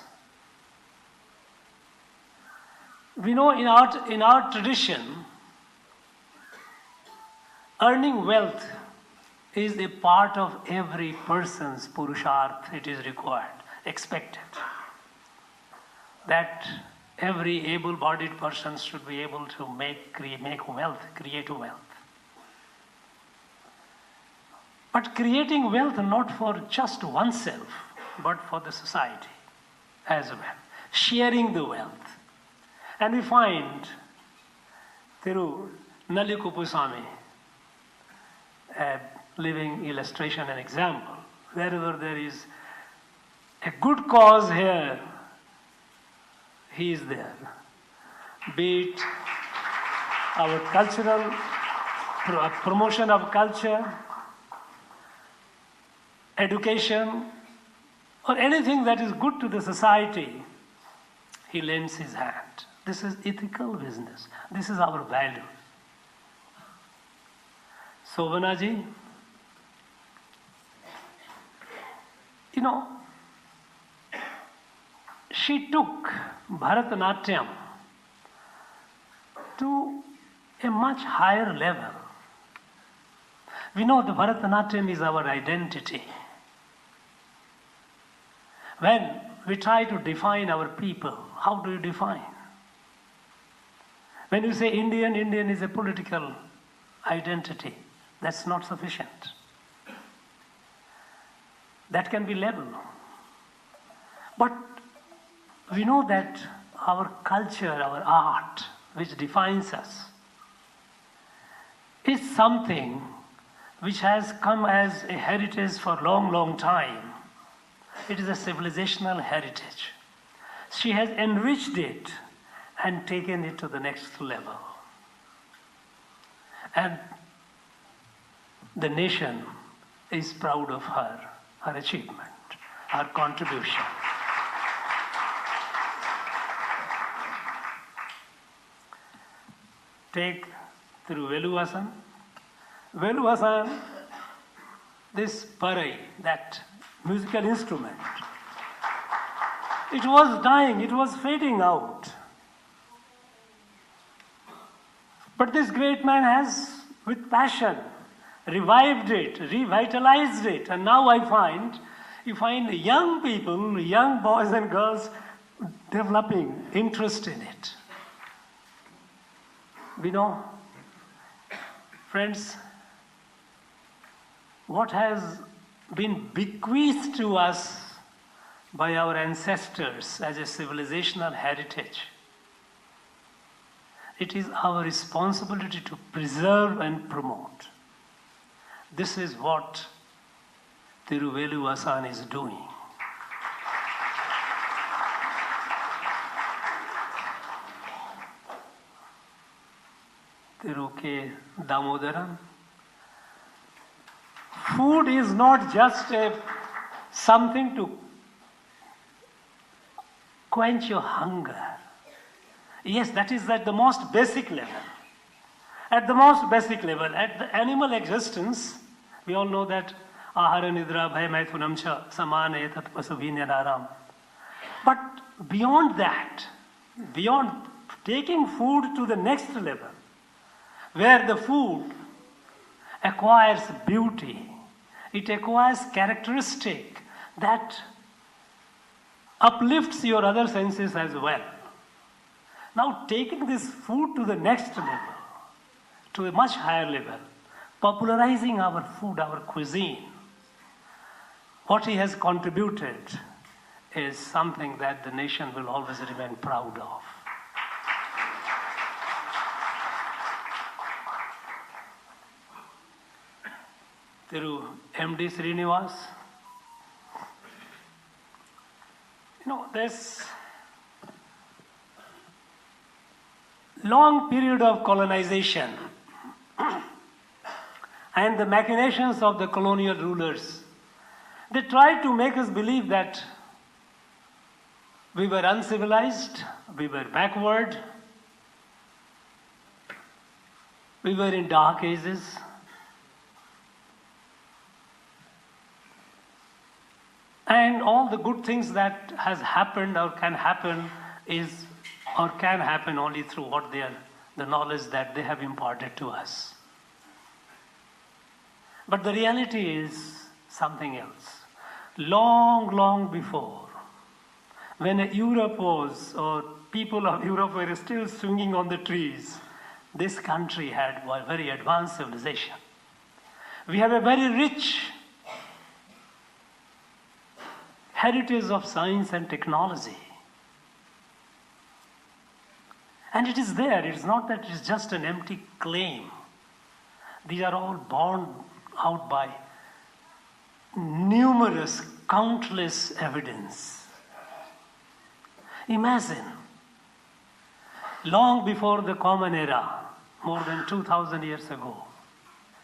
We know in our tradition, earning wealth is a part of every person's purusharth. It is required, expected. That every able-bodied person should be able to make wealth, create wealth. But creating wealth not for just oneself, but for the society as well. Sharing the wealth. And we find Tirunalli Kuppuswamy a living illustration and example. Wherever there is a good cause here, he is there. Be it our cultural promotion of culture, education, or anything that is good to the society, he lends his hand. This is ethical business. This is our value. Sobhanaji, you know, she took Bharatanatyam to a much higher level. We know the Bharatanatyam is our identity. When we try to define our people, how do you define? When you say Indian, Indian is a political identity. That's not sufficient. That can be level. But we know that our culture, our art, which defines us, is something which has come as a heritage for a long, long time. It is a civilizational heritage. She has enriched it and taken it to the next level. And the nation is proud of her achievement, her contribution. Take through Veluvasan. Veluvasan, this parai, that musical instrument, it was dying, it was fading out. But this great man has, with passion, revived it, revitalized it, and now you find young people, young boys and girls developing interest in it. We know, friends, what has been bequeathed to us by our ancestors as a civilizational heritage. It is our responsibility to preserve and promote. This is what Tiruvelu Asan is doing. Tiruke Damodaran. Food is not just something to quench your hunger. Yes, that is at the most basic level. At the most basic level, at the animal existence, we all know that ahara nidra bhaya maithunam cha samane tat pasubhinyaram. But beyond that, beyond taking food to the next level, where the food acquires beauty, it acquires characteristic that uplifts your other senses as well. Now taking this food to the next level, to a much higher level, popularizing our food, our cuisine, what he has contributed is something that the nation will always remain proud of. Thiru MD Srinivas, this long period of colonization and the machinations of the colonial rulers, they tried to make us believe that we were uncivilized, we were backward, we were in dark ages. And all the good things that has happened or can happen can happen only through what the knowledge that they have imparted to us. But the reality is something else. Long, long before, when Europe was, or people of Europe were still swinging on the trees, this country had a very advanced civilization. We have a very rich heritage of science and technology. And it is there. It is not that it is just an empty claim. These are all borne out by numerous, countless evidence. Imagine, long before the Common Era, more than 2,000 years ago,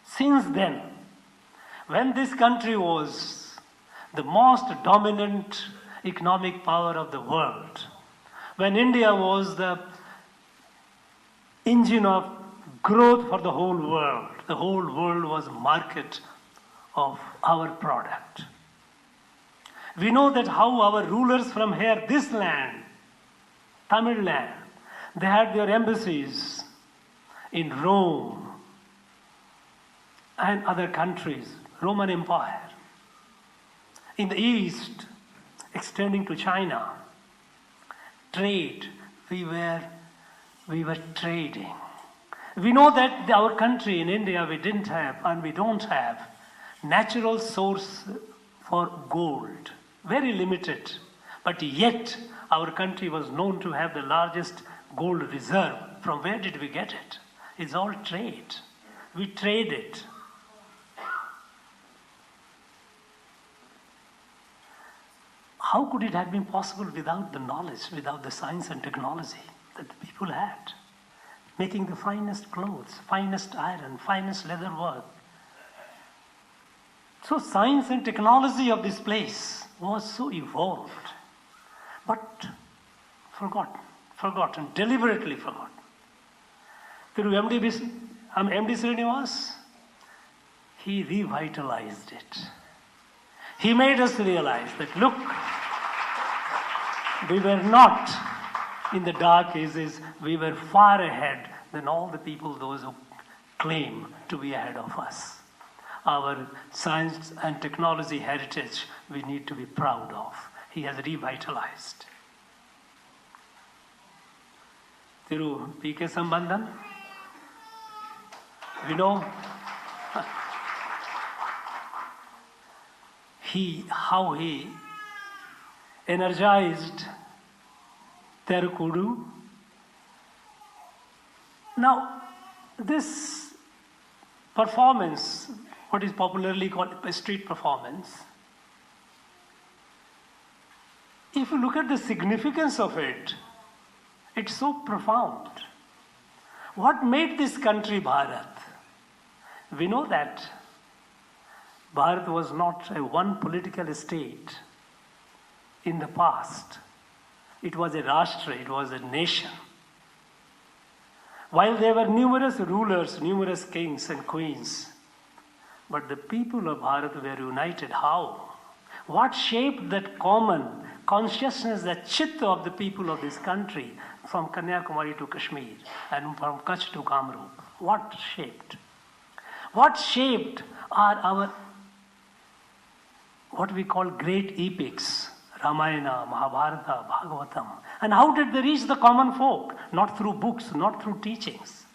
since then, when this country was the most dominant economic power of the world, when India was the engine of growth for the whole world was market of our product. We know that how our rulers from here, this land, Tamil land, they had their embassies in Rome and other countries, Roman Empire. In the east, extending to China, trade, we were trading. We know that our country in India, we didn't have and we don't have natural source for gold, very limited. But yet, our country was known to have the largest gold reserve. From where did we get it? It's all trade. We trade it. How could it have been possible without the knowledge, without the science and technology that the people had? Making the finest clothes, finest iron, finest leather work. So science and technology of this place was so evolved, but forgotten, deliberately forgotten. Through MD Srinivas, he revitalized it. He made us realize that, look, we were not in the dark ages, we were far ahead than all the people, those who claim to be ahead of us. Our science and technology heritage we need to be proud of. He has revitalized. Thiru P.K. Sambandhan, we know how he energized Terukudu. Now, this performance, what is popularly called a street performance, if you look at the significance of it, it's so profound. What made this country Bharat? We know that Bharat was not a one political state in the past. It was a Rashtra, it was a nation. While there were numerous rulers, numerous kings and queens, but the people of Bharat were united. How? What shaped that common consciousness, that chitta of the people of this country, from Kanyakumari to Kashmir and from Kutch to Kamrup? What shaped? What shaped are our, what we call great epics, Ramayana, Mahabharata, Bhagavatam. And how did they reach the common folk? Not through books, not through teachings.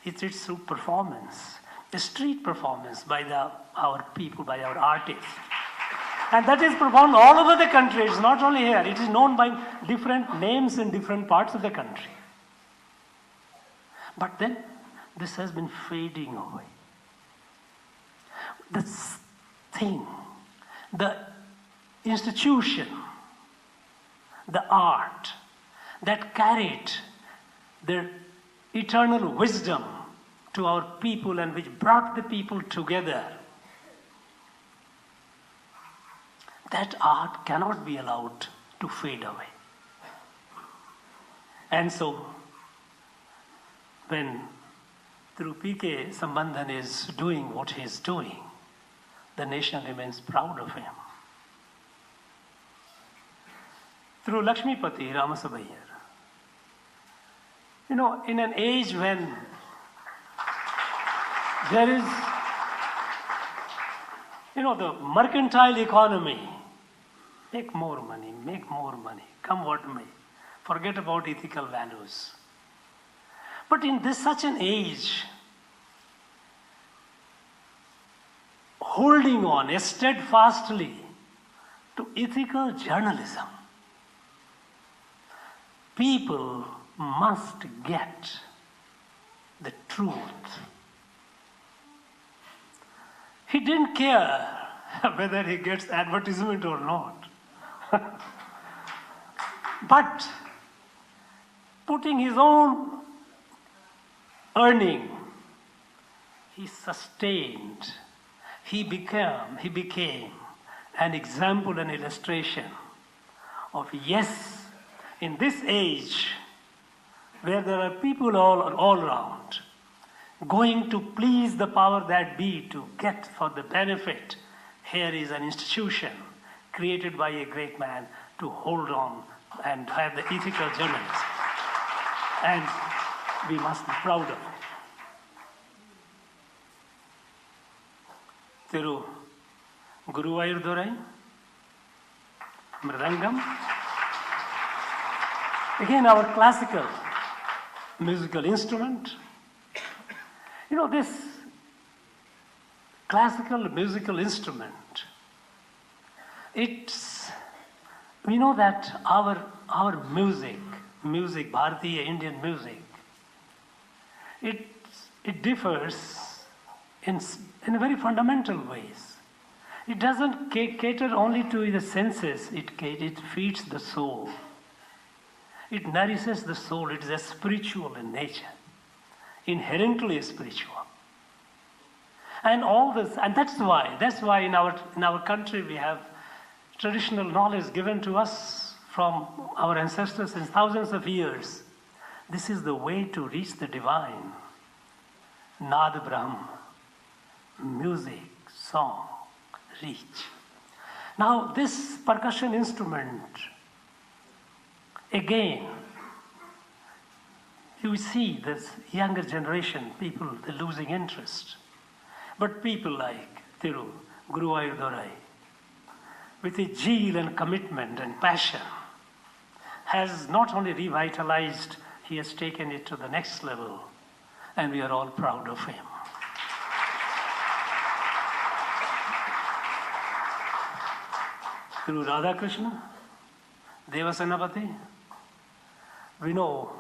It's through performance, a street performance by our people, by our artists. And that is performed all over the country. It's not only here. It is known by different names in different parts of the country. But then, this has been fading away. This thing, the institution, the art that carried their eternal wisdom to our people and which brought the people together, that art cannot be allowed to fade away. And so, when through PK Sambandhan is doing what he is doing, the nation remains proud of him. Through Lakshmipati Ramasabayar, in an age when there is, the mercantile economy, make more money, come what may, forget about ethical values. But in such an age, holding on steadfastly to ethical journalism, people must get the truth. He didn't care whether he gets advertisement or not. But putting his own earning, he sustained. He became an example, an illustration of, yes, in this age where there are people all around going to please the power that be to get for the benefit, here is an institution created by a great man to hold on and have the ethical journalism. And we must be proud of it. Thiru Guruvayur Mridangam. Again, our classical musical instrument. This classical musical instrument, we know that our music, Bharatiya Indian music, it differs in very fundamental ways. It doesn't cater only to the senses, it feeds the soul. It nourishes the soul. It is a spiritual in nature, inherently spiritual. And all this, and that's why in our country we have traditional knowledge given to us from our ancestors in thousands of years. This is the way to reach the divine. Nad Brahm, music, song, reach. Now this percussion instrument, again, you see this younger generation, people, they're losing interest. But people like Thiru Guruvayur with a zeal and commitment and passion, has not only revitalized, he has taken it to the next level, and we are all proud of him. through Radhakrishna, Devasenapati. We know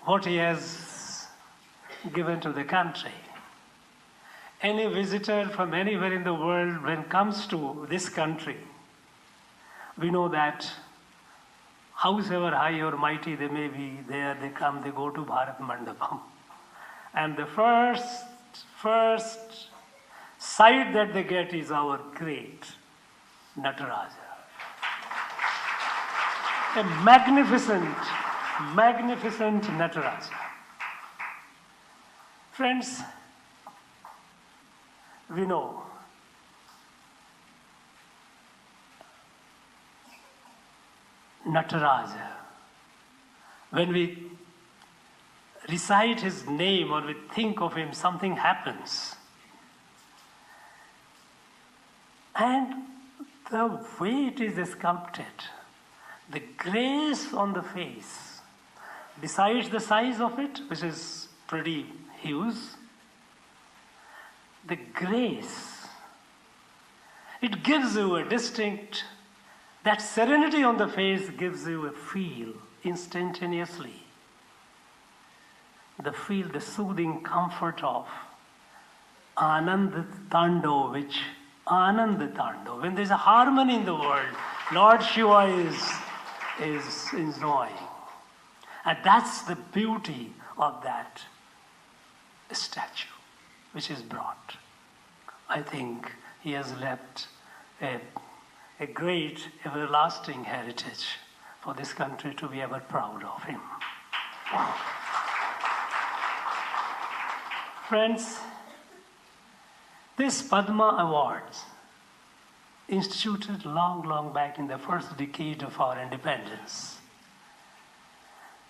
what he has given to the country. Any visitor from anywhere in the world, when comes to this country, we know that howsoever high or mighty they may be, there they come, they go to Bharat Mandapam. And the first sight that they get is our great Nataraja. A magnificent Nataraja. Friends, we know Nataraja. When we recite his name or we think of him, something happens. And the way it is sculpted, the grace on the face, besides the size of it, which is pretty huge, the grace, it gives you a distinct, that serenity on the face gives you a feel instantaneously. The feel, the soothing comfort of Anand Tando, which Anand Tando, when there's a harmony in the world, Lord Shiva is enjoying. And that's the beauty of that statue which is brought. I think he has left a great everlasting heritage for this country to be ever proud of him. Friends, this Padma Awards, instituted long back in the first decade of our independence,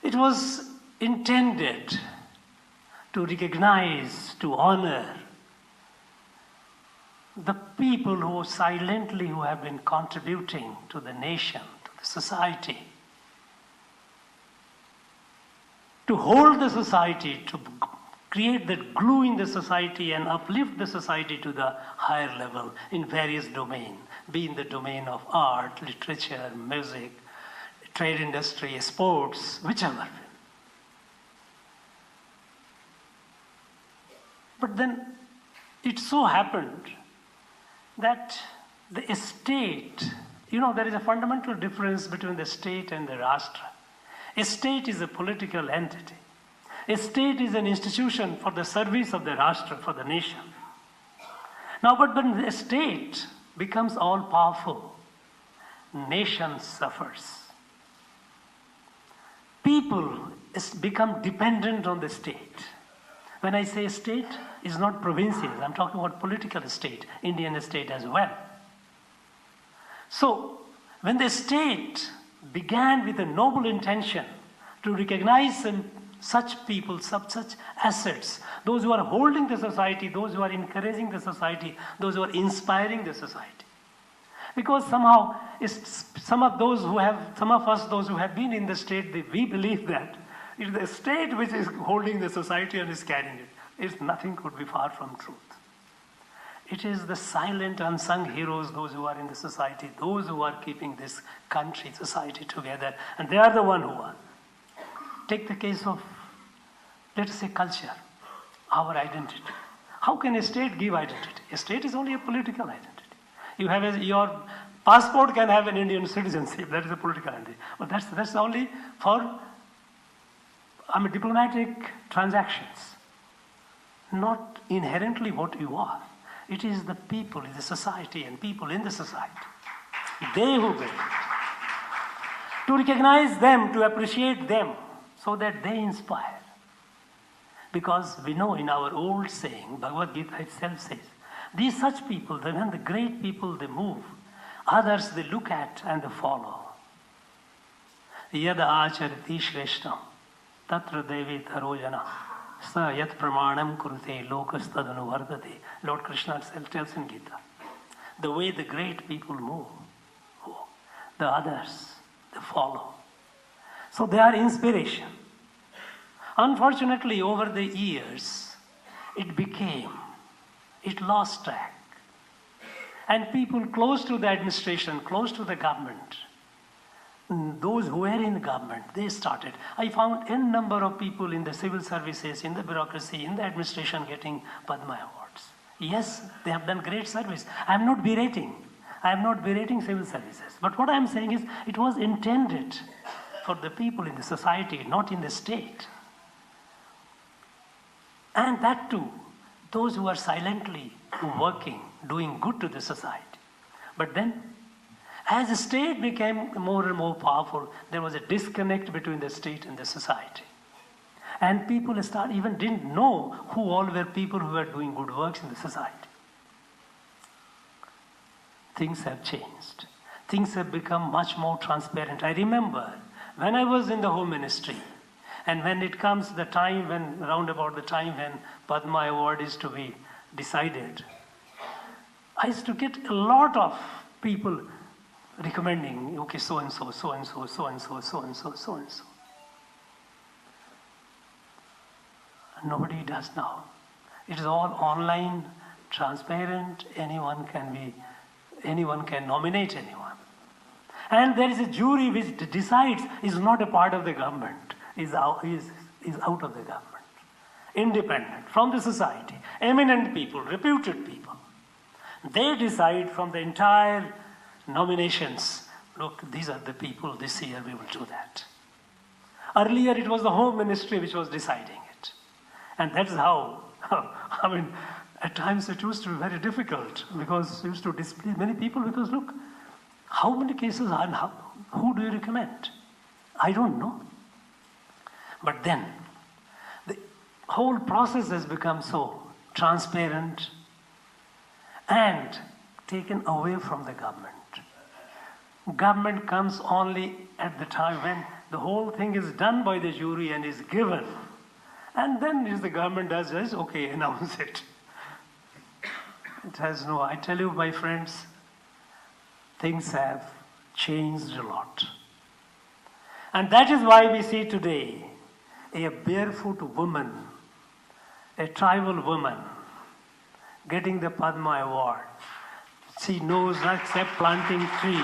it was intended to recognize, to honor the people who silently who have been contributing to the nation, to the society, to hold the society, to create that glue in the society and uplift the society to the higher level in various domains, be in the domain of art, literature, music, trade industry, sports, whichever. But then it so happened that the state, there is a fundamental difference between the state and the Rashtra. A state is a political entity. A state is an institution for the service of the Rashtra, for the nation. Now, but when the state becomes all-powerful, nation suffers. People become dependent on the state. When I say state, it's not provincial. I'm talking about political state, Indian state as well. So, when the state began with a noble intention to recognize such people, such assets, those who are holding the society, those who are encouraging the society, those who are inspiring the society. Because somehow, some of us, those who have been in the state, we believe that it's the state which is holding the society and is carrying it. Nothing could be far from truth. It is the silent, unsung heroes, those who are in the society, those who are keeping this country, society together, and they are the one who are. Take the case of, let us say, culture, our identity. How can a state give identity? A state is only a political identity. You have your passport can have an Indian citizenship, that is a political identity. But that's only for diplomatic transactions, not inherently what you are. It is the people in the society and people in the society. They who bring it. To recognize them, to appreciate them, so that they inspire. Because we know in our old saying, Bhagavad Gita itself says, these such people, when the great people, they move, others they look at and they follow. Yad acharati shreshtam, tatra devi tarojana, sa yat pramanam kurute lokas tadanu vardate. Lord Krishna tells in Gita, the way the great people move, the others, they follow. So they are inspiration. Unfortunately, over the years, it lost track. And people close to the administration, close to the government, those who were in the government, they started. I found n number of people in the civil services, in the bureaucracy, in the administration getting Padma awards. Yes, they have done great service. I am not berating. I am not berating civil services. But what I am saying is it was intended for the people in the society, not in the state. And that too, those who are silently working, doing good to the society. But then, as the state became more and more powerful, there was a disconnect between the state and the society. And people even didn't know who all were people who were doing good works in the society. Things have changed. Things have become much more transparent. I remember when I was in the Home Ministry, and when it comes the time when, round about the time when Padma Award is to be decided, I used to get a lot of people recommending, okay, so and so, so and so, so and so, so and so, so and so. Nobody does now. It is all online, transparent. Anyone can nominate anyone. And there is a jury which decides is not a part of the government, is out of the government. Independent, from the society, eminent people, reputed people. They decide from the entire nominations, look, these are the people, this year we will do that. Earlier it was the Home Ministry which was deciding it. And that's how, I mean, at times it used to be very difficult because it used to displease many people because look, how many cases and who do you recommend? I don't know. But then, the whole process has become so transparent and taken away from the government. Government comes only at the time when the whole thing is done by the jury and is given. And then if the government does this, okay, announce it. It has no, I tell you, my friends, things have changed a lot. And that is why we see today a barefoot woman, a tribal woman, getting the Padma Award. She knows not except planting trees.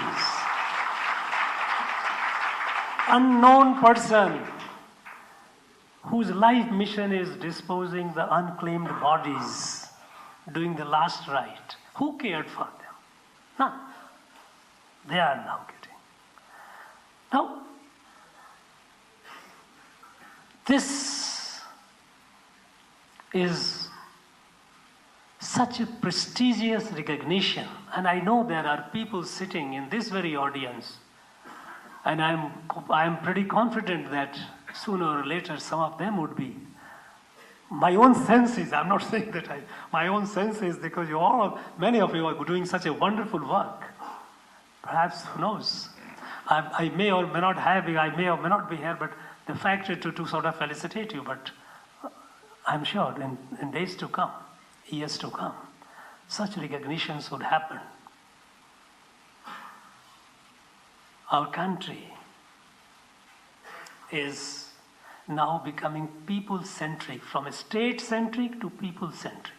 Unknown person whose life mission is disposing the unclaimed bodies, doing the last rite. Who cared for them? None. They are now getting. Now, this is such a prestigious recognition, and I know there are people sitting in this very audience, and I'm pretty confident that sooner or later some of them would be. My own sense is, I'm not saying that my own sense is because many of you are doing such a wonderful work. Perhaps, who knows? I may or may not have, I may or may not be here, but the fact is to sort of felicitate you, but I'm sure in days to come, years to come, such recognitions would happen. Our country is now becoming people-centric, from a state-centric to people-centric.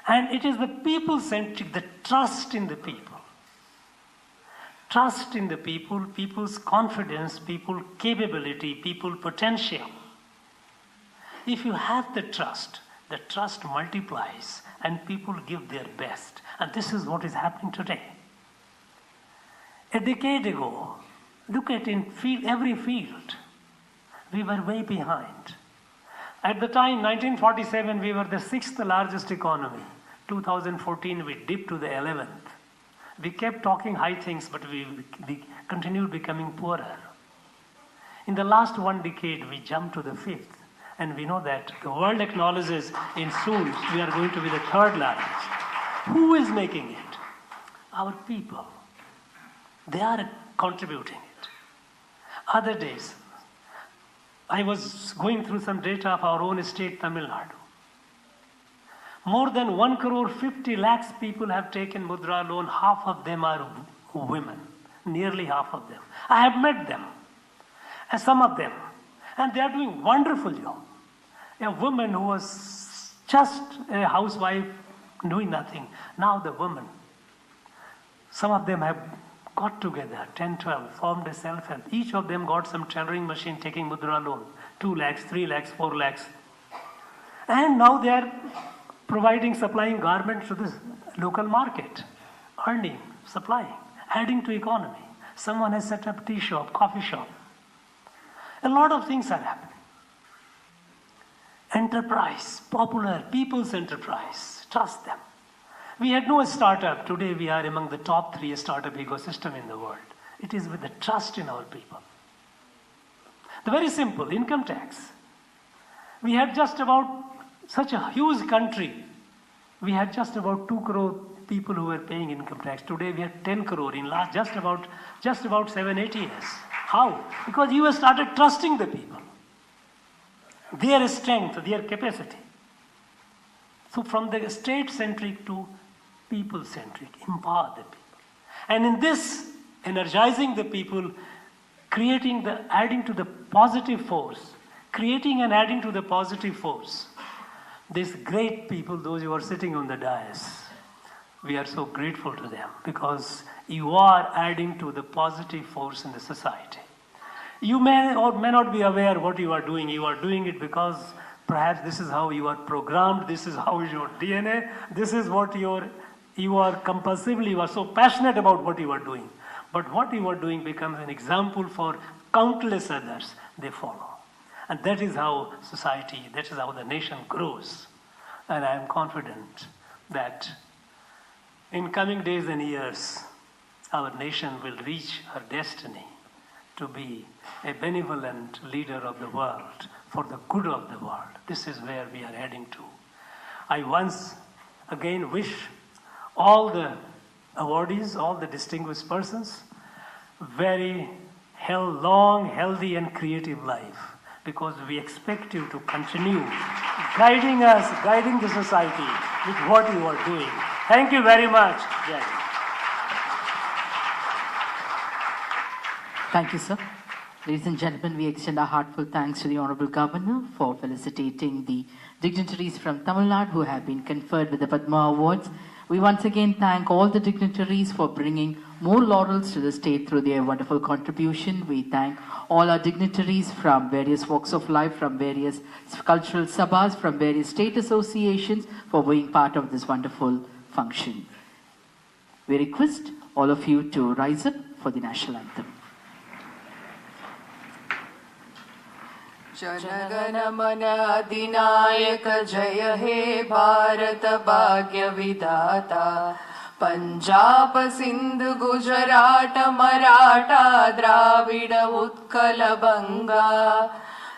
And it is the people-centric, the trust in the people. Trust in the people, people's confidence, people's capability, people's potential. If you have the trust multiplies and people give their best. And this is what is happening today. A decade ago, look at every field. We were way behind. At the time, 1947, we were the 6th largest economy. 2014, we dipped to the 11th. We kept talking high things, but we continued becoming poorer. In the last one decade, we jumped to the 5th. And we know that the world acknowledges in soon we are going to be the 3rd largest. Who is making it? Our people. They are contributing it. Other days, I was going through some data of our own state, Tamil Nadu. More than 1,50,00,000 people have taken Mudra loan. Half of them are women, nearly half of them. I have met them, and some of them, and they are doing wonderful job. A woman who was just a housewife doing nothing. Now the women, some of them have got together, 10, 12, formed a self-help. Each of them got some tailoring machine taking Madurai loan, 2 lakhs, 3 lakhs, 4 lakhs. And now they are providing, supplying garments to the local market, earning, supplying, adding to economy. Someone has set up tea shop, coffee shop. A lot of things are happening. Enterprise, popular, people's enterprise, trust them. We had no startup. Today we are among the top 3 startup ecosystem in the world. It is with the trust in our people. The very simple income tax. We had just about such a huge country. We had just about 2 crore people who were paying income tax. Today we have 10 crore in last just about 7-8 years. How? Because you have started trusting the people, their strength, their capacity. So from the state-centric to people-centric, empower the people. And in this, energizing the people, adding to the positive force, creating and adding to the positive force. These great people, those who are sitting on the dais, we are so grateful to them because you are adding to the positive force in the society. You may or may not be aware what you are doing. You are doing it because perhaps this is how you are programmed, this is how is your DNA, this is what you are compulsively, you are so passionate about what you are doing. But what you are doing becomes an example for countless others, they follow. And that is how society, that is how the nation grows. And I am confident that in coming days and years, our nation will reach her destiny to be a benevolent leader of the world for the good of the world. This is where we are heading to. I once again wish all the awardees, all the distinguished persons, very long, healthy and creative life, because we expect you to continue guiding us, guiding the society with what you are doing. Thank you very much. Jai. Thank you, sir. Ladies and gentlemen, we extend our heartfelt thanks to the Honorable Governor for felicitating the dignitaries from Tamil Nadu who have been conferred with the Padma Awards. We once again thank all the dignitaries for bringing more laurels to the state through their wonderful contribution. We thank all our dignitaries from various walks of life, from various cultural sabhas, from various state associations for being part of this wonderful function. We request all of you to rise up for the national anthem. जनगण मन अधिनायक जय हे भारत भाग्य विधाता पंजाब सिंध गुजरात मराठा द्राविड उत्कल बंगा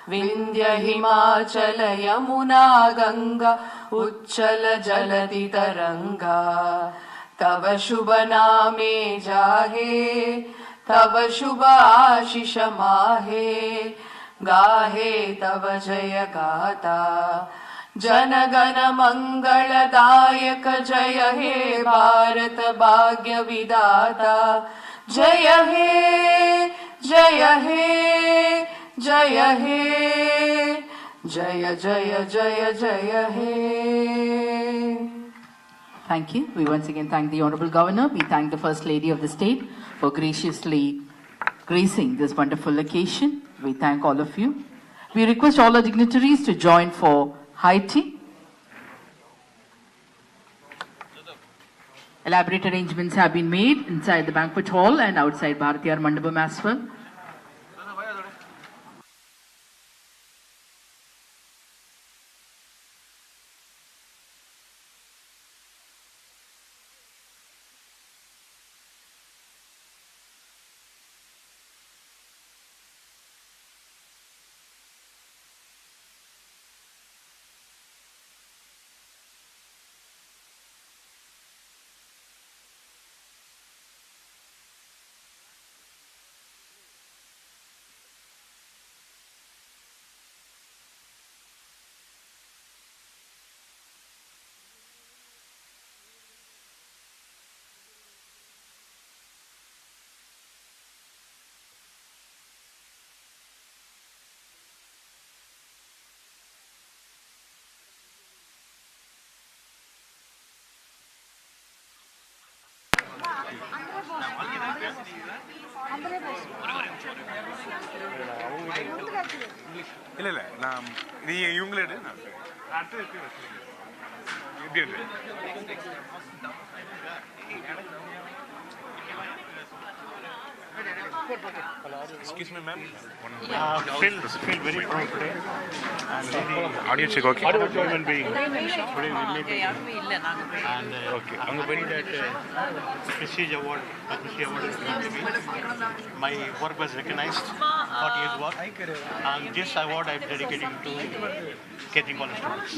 विंध्य हिमाचल यमुना गंगा उच्चल जलधि तरंगा तव शुभ नामे जागे तव शुभ आशीष माहे गाहे तव जय गाता जनगण मंगलदायक जय हे भारत भाग्य विधाता जय हे जय हे जय हे जय जय जय जय हे. Thank you. We once again thank the Honorable Governor. We thank the First Lady of the State for graciously gracing this wonderful occasion. We thank all of you. We request all our dignitaries to join for high tea. Elaborate arrangements have been made inside the banquet hall and outside Bharatiyar Mandapam as well. இல்லை இல்லை நான் நீங்கள் இவங்களே எடு எப்படி இருக்கு Excuse me, ma'am. Feel very proud today. Audio check, okay. Human being. Today we made it. And Okay. I'm very that prestige award, Padma award is given to me. My work was recognized, 40 years work. And this award I'm dedicating to catering college students.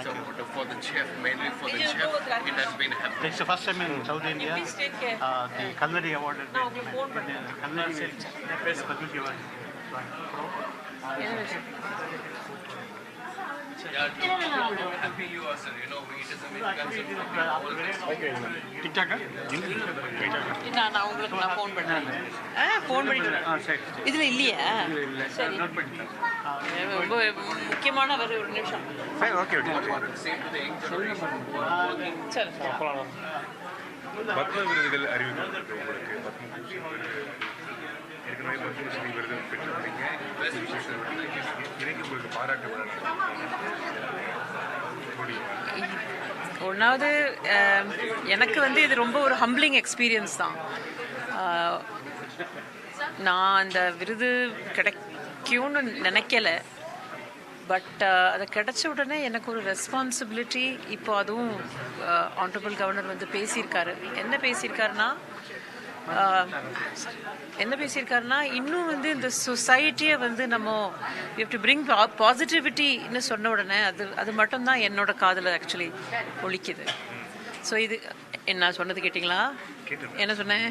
Thank you. For the chef, mainly for the chef, it has been happening. It's the first time in South India. The culinary award has been culinary Padma award. Happy you are, sir. You know, it is a main concern for people. TikTok? நான் உங்களுக்கு நான் phone பண்ணுறேன் phone பண்ணிட்டு இதில் இல்லையா சரி ரொம்ப முக்கியமான ஒரு நிமிஷம் ஓகே சரி பத்ம விருதுகள் அறிவிக்கப்பட்டிருக்கு உங்களுக்கு பத்மபூஷன் ஏற்கனவே பத்மஸ்ரீ விருது பெற்றிருக்கீங்க இணைக்கு உங்களுக்கு பாராட்டு ஒன்றாவது எனக்கு வந்து இது ரொம்ப ஒரு ஹம்பிளிங் எக்ஸ்பீரியன்ஸ் தான் நான் அந்த விருது கிடைக்கும்னு நினைக்கல பட் அது கிடைச்ச உடனே எனக்கு ஒரு ரெஸ்பான்சிபிலிட்டி இப்போ அதுவும் ஆனரபிள் கவர்னர் வந்து பேசியிருக்காரு என்ன பேசியிருக்காருன்னா இன்னும் வந்து இந்த சொசைட்டியை வந்து நம்ம யூ ஹேவ் டு பிரிங் பாசிட்டிவிட்டின்னு சொன்ன உடனே அது மட்டும்தான் என்னோட காதில் ஆக்சுவலி ஒலிக்குது ஸோ இது என்ன சொன்னது கேட்டிங்களா என்ன சொன்னேன்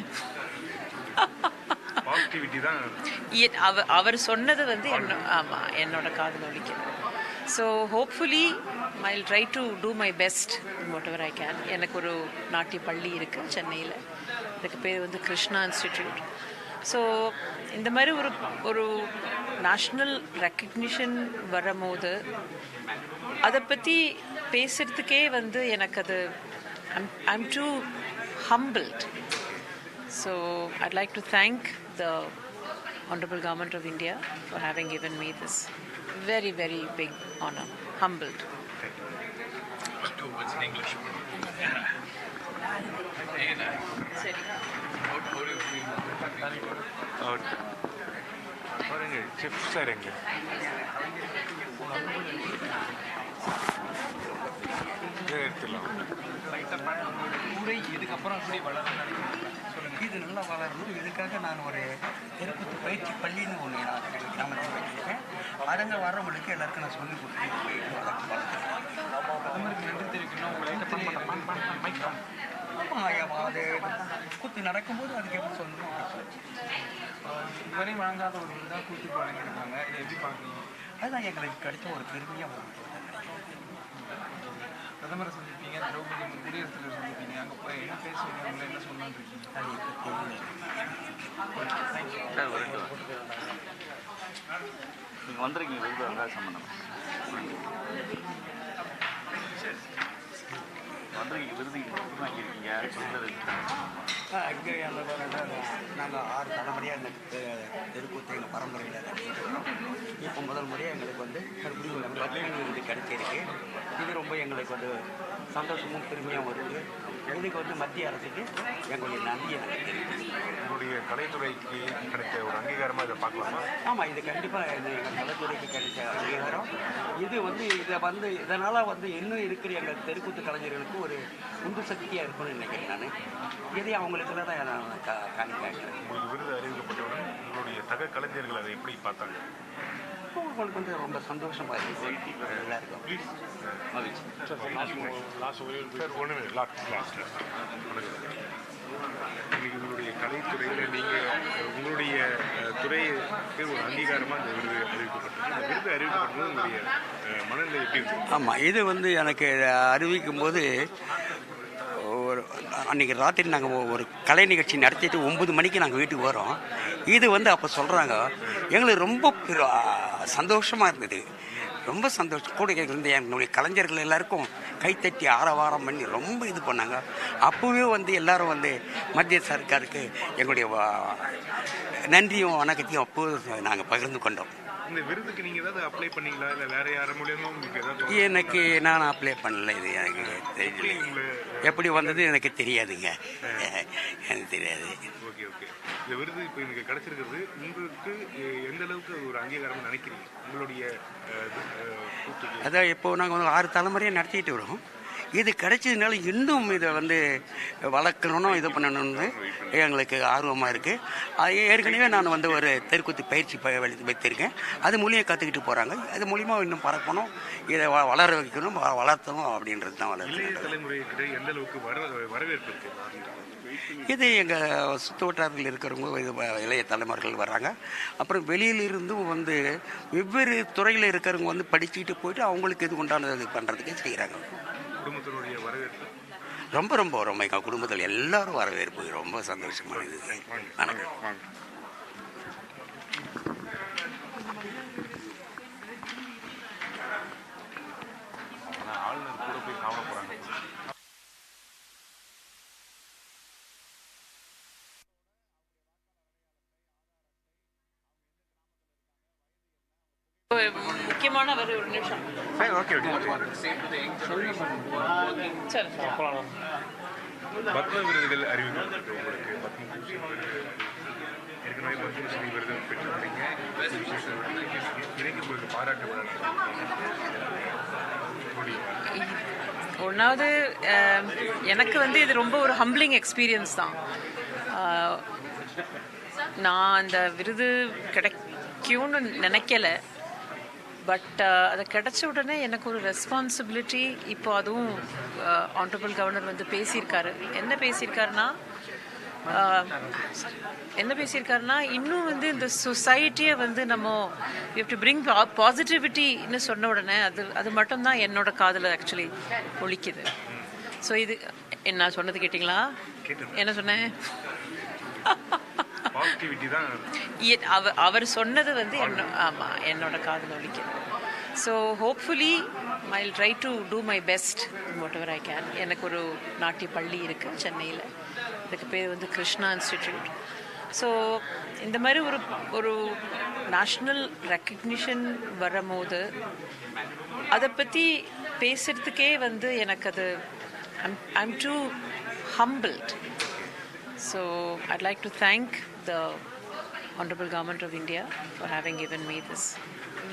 அவர் சொன்னது வந்து ஆமாம் என்னோட காதில் ஒலிக்குது so hopefully I will try to do my best whatever I can எனக்கு ஒரு நாட்டிய பள்ளி இருக்குது சென்னையில் அதுக்கு பேர் வந்து கிருஷ்ணா இன்ஸ்டிடியூட் ஸோ இந்த மாதிரி ஒரு நேஷ்னல் ரெக்கக்னிஷன் வரும்போது அதை பற்றி பேசுகிறதுக்கே வந்து எனக்கு அது I'm too humbled so I'd like to thank the Honorable Government of India for having given me this very, very big honor. Humbled. Two words in English. How do you feel? Chef sir எங்க எடுத்துலாம் ஊரை இதுக்கப்புறம் அப்படி வளரணும் இது நல்லா வளரணும் இதுக்காக நான் ஒரு தெருக்கூத்து பயிற்சி பள்ளின்னு ஒன்று நான் கிராமத்தில் வச்சுருக்கேன் அரங்க வர்றவங்களுக்கு எல்லாருக்கும் நான் சொல்லி கொடுத்துருக்கேன் நன்றி தெரிவிக்கணும் ஆமாம் அது கூத்து நடக்கும்போது அதுக்கு எப்படி சொல்லணும் இதுவரை வழங்காத ஒரு தான் கூத்து வழங்கியிருக்காங்க இதை எப்படி பார்க்குறீங்க அதுதான் எங்களுக்கு கிடைச்ச ஒரு பெருமையாக வரும் பிரதமரை சந்திப்பீங்க திரௌபதி குடியரசுத் தலைவர் சந்திப்பீங்க அங்கே போய் என்ன பேசுவீங்க உங்களை என்ன சொல்லலான்னு இருக்கீங்க நீங்கள் வந்திருக்கீங்க விருது சம்பந்தம் வந்திருக்கீங்க விருது வாங்கியிருக்கீங்க இங்கே நாங்கள் 6 தலைமுறையாக இந்த தெருக்கூத்து எங்கள் பரம்பரையில் இப்போ முதல் முறையாக எங்களுக்கு வந்து மறுபடியும் பத்ம விருது கிடைச்சிருக்கு இது ரொம்ப எங்களுக்கு வந்து சந்தோஷமும் பெருமையாகவும் இருக்குது இதுக்கு வந்து மத்திய அரசுக்கு எங்களுடைய நன்றியை உங்களுடைய கலைத்துறைக்கு கிடைச்ச ஒரு அங்கீகாரமாக இதை பார்க்கலாமா? ஆமாம் இது கண்டிப்பாக எங்கள் கலைத்துறைக்கு கிடைச்ச அங்கீகாரம் இது வந்து இதனால் வந்து இன்னும் இருக்கிற எங்கள் தெருக்கூத்து கலைஞர்களுக்கு ஒரு உந்து சக்தியாக இருக்கும்னு நினைக்கிறேன் நான் இதையும் அவங்களுக்குள்ள தான் நான் காணிக்கிறேன். உங்களுக்கு விருது அறிவிக்கப்பட்டவுடன் உங்களுடைய சக கலைஞர்கள் அதை எப்படி பார்த்தாங்க? உங்களுக்கு வந்து ரொம்ப சந்தோஷமாக இருக்குது எல்லாருக்கும் இன்னைக்கு உங்களுடைய கலைத்துறையில் நீங்கள் உங்களுடைய துறைக்கு ஒரு அங்கீகாரமாக இந்த விருது அறிவிக்கப்பட்டது இந்த விருது அறிவிக்கப்பட்டது உங்களுடைய மனநிலை எப்படி இருக்கு? ஆமாம் இது வந்து எனக்கு அறிவிக்கும் போது அன்றைக்கி ராத்திரி நாங்கள் ஒரு கலை நிகழ்ச்சி நடத்திட்டு 9 மணிக்கு நாங்கள் வீட்டுக்கு வரோம் இது வந்து அப்போ சொல்கிறாங்க எங்களுக்கு ரொம்ப சந்தோஷமாக இருந்தது ரொம்ப சந்தோஷம். கூட இருந்த என்னுடைய கலைஞர்கள் எல்லாருக்கும் கைத்தட்டி ஆரவாரம் பண்ணி ரொம்ப இது பண்ணாங்க. அப்போவே எல்லாரும் மத்திய சர்க்காருக்கு எங்களுடைய நன்றியும் வணக்கத்தையும் அப்போது நாங்கள் பகிர்ந்து கொண்டோம். இந்த விருதுக்கு நீங்க ஏதாவது அப்ளை பண்ணீங்களா இல்ல வேற யார மூலமா உங்களுக்கு ஏதாவது? எனக்கு நான் அப்ளை பண்ணல. இது எனக்கு தெரியல. எப்படி வந்தது எனக்கு தெரியாதுங்க. எனக்கு தெரியாது. Okay okay. இந்த விருது இப்போ எனக்கு கிடைச்சிருக்கிறது உங்களுக்கு எந்த அளவுக்கு ஒரு அங்கீகாரம் நினைக்கிறீங்க உங்களுடைய? அதான் இப்போ நாங்கள் 6 தலைமுறையாக நடத்திட்டு வரோம். இது கிடைச்சதுனால இன்னும் இதை வளர்க்கணும், இது பண்ணணும்னு எங்களுக்கு ஆர்வமாக இருக்குது. அது ஏற்கனவே நான் ஒரு தெருக்கூத்து பயிற்சி வைத்திருக்கேன். அது மூலியம் கற்றுக்கிட்டு போகிறாங்க. அது மூலியமாக இன்னும் பறக்கணும், இதை வளர வைக்கணும், வளர்த்தணும் அப்படின்றது தான் தலைமுறைகிட்ட எந்த அளவுக்கு வரவேற்பு இருக்குது? இது எங்கள் சுற்று வட்டாரத்தில் இருக்கிறவங்க இது இளைய தலைமுறைகள் வர்றாங்க. அப்புறம் வெளியிலிருந்தும் வெவ்வேறு துறையில் இருக்கிறவங்க படிச்சுக்கிட்டு போயிட்டு அவங்களுக்கு இது உண்டானது பண்ணுறதுக்கு செய்கிறாங்க. குடும்பத்தினுடைய வரவேற்பு ரொம்ப ரொம்ப ரொம்ப எங்கள் குடும்பத்தில் எல்லாரும் வரவேற்பு ரொம்ப சந்தோஷமானது. வணக்கம். ஆளுநர் கூட போய் சாப்பிட போகிறாங்க. முக்கியமான ஒரு நிமிஷம். பத்ம விருதுகள் அறிவிக்கப்பட்டது உங்களுக்கு. பத்மபூஷன் விருது ஏற்கனவே பத்மஸ்ரீ விருது பெற்றுள்ளீங்க. இன்னைக்கு உங்களுக்கு பாராட்டு விழா. ஒன்றாவது எனக்கு இது ரொம்ப ஒரு ஹம்பிளிங் எக்ஸ்பீரியன்ஸ் தான். நான் அந்த விருது கிடைக்கும்னு நினைக்கல. பட் அது கிடைச்ச உடனே எனக்கு ஒரு ரெஸ்பான்சிபிலிட்டி. இப்போ அதுவும் ஆனரபிள் கவர்னர் பேசியிருக்காரு. என்ன பேசியிருக்காருன்னா இன்னும் இந்த சொசைட்டியை நம்ம யூ ஹேவ் டு பிரிங் பாசிட்டிவிட்டின்னு சொன்ன உடனே அது மட்டும்தான் என்னோட காதில் ஆக்சுவலி ஒலிக்குது. ஸோ இது என்ன சொன்னது கேட்டிங்களா? என்ன சொன்னேன்? அவர் சொன்னது ஆமாம் என்னோட காதில் ஒலிக்குது. So hopefully I will try to do my best whatever I can. எனக்கு ஒரு நாட்டிய பள்ளி இருக்குது சென்னையில். இதுக்கு பேர் கிருஷ்ணா இன்ஸ்டிடியூட். ஸோ இந்த மாதிரி ஒரு நேஷ்னல் ரெக்கக்னிஷன் வரும்போது அதை பற்றி பேசுகிறதுக்கே எனக்கு அது I'm too humbled. So I'd like to thank the Honorable Government of India for having given me this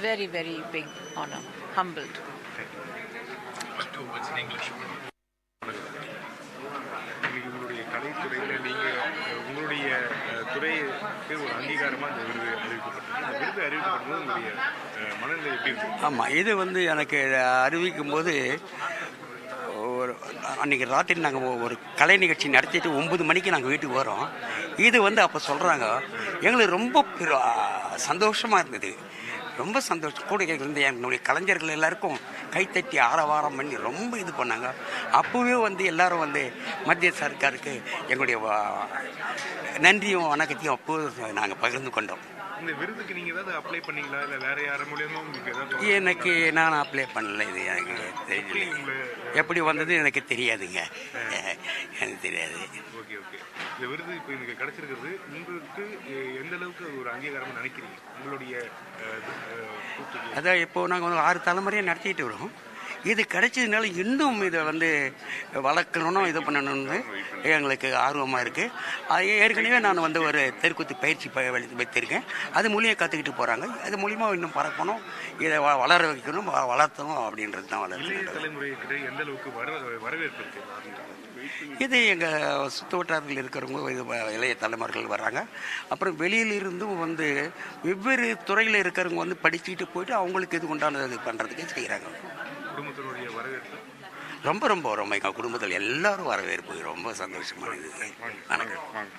very, very big honor. Humbled. உங்களுடைய கலைத்துறையில் உங்களுடைய துறைக்கு ஒரு அங்கீகாரமாக இந்த விருது அறிவிக்கப்பட்டது. இந்த விருது அறிவிக்கப்பட்டது உங்களுடைய மனநிலை எப்படி இருக்கு? ஆமாம், இது எனக்கு அறிவிக்கும் போது அன்றைக்கி ராத்திரி நாங்கள் ஒரு கலை நிகழ்ச்சி நடத்திட்டு 9 மணிக்கு நாங்கள் வீட்டுக்கு வரோம். இது அப்போ சொல்கிறாங்க. எங்களுக்கு ரொம்ப சந்தோஷமாக இருந்தது. ரொம்ப சந்தோஷம். கூட இருந்த என்னுடைய கலைஞர்கள் எல்லாருக்கும் கைத்தட்டி ஆரவாரம் பண்ணி ரொம்ப இது பண்ணாங்க. அப்போவே எல்லாரும் மத்திய சர்க்காருக்கு எங்களுடைய நன்றியும் வணக்கத்தையும் அப்போது நாங்கள் பகிர்ந்து கொண்டோம். இந்த விருதுக்கு நீங்கள் ஏதாவது அப்ளை பண்ணீங்களா இல்லை வேற யார மூலியமா உங்களுக்கு ஏதாவது? எனக்கு நான் அப்ளை பண்ணல. இது எனக்கு தெரியல. எப்படி வந்தது எனக்கு தெரியாதுங்க. எனக்கு தெரியாது. Okay okay. இந்த விருது இப்போ எனக்கு கிடைச்சிருக்கிறது உங்களுக்கு எந்த அளவுக்கு ஒரு அங்கீகாரம் நினைக்கிறீங்க உங்களுடைய? அதான் இப்போ நாங்கள் 6 தலைமுறையாக நடத்திட்டு வரோம். இது கிடைச்சதுனால இன்னும் இதை வளர்க்கணும், இது பண்ணணும்னு எங்களுக்கு ஆர்வமாக இருக்குது. அது ஏற்கனவே நான் ஒரு தெருக்கூத்து பயிற்சி வைத்திருக்கேன். அது மூலியம் கற்றுக்கிட்டு போகிறாங்க. அது மூலியமாக இன்னும் பறக்கணும், இதை வளர வைக்கணும், வளர்த்தணும் அப்படின்றது தான் தலைமுறைகிட்ட எந்த அளவுக்கு வரவேற்பு இருக்குது? இது எங்கள் சுற்று வட்டாரத்தில் இருக்கிறவங்க இது இளைய தலைமுறைகள் வர்றாங்க. அப்புறம் வெளியிலிருந்தும் வெவ்வேறு துறையில் இருக்கிறவங்க படிச்சுக்கிட்டு போயிட்டு அவங்களுக்கு இது உண்டானது பண்ணுறதுக்கு செய்கிறாங்க. குடும்பத்தினுடைய வரவேற்பு ரொம்ப ரொம்ப ரொம்ப எங்கள் குடும்பத்தில் எல்லாரும் வரவேற்பு ரொம்ப சந்தோஷமானது. வணக்கம்.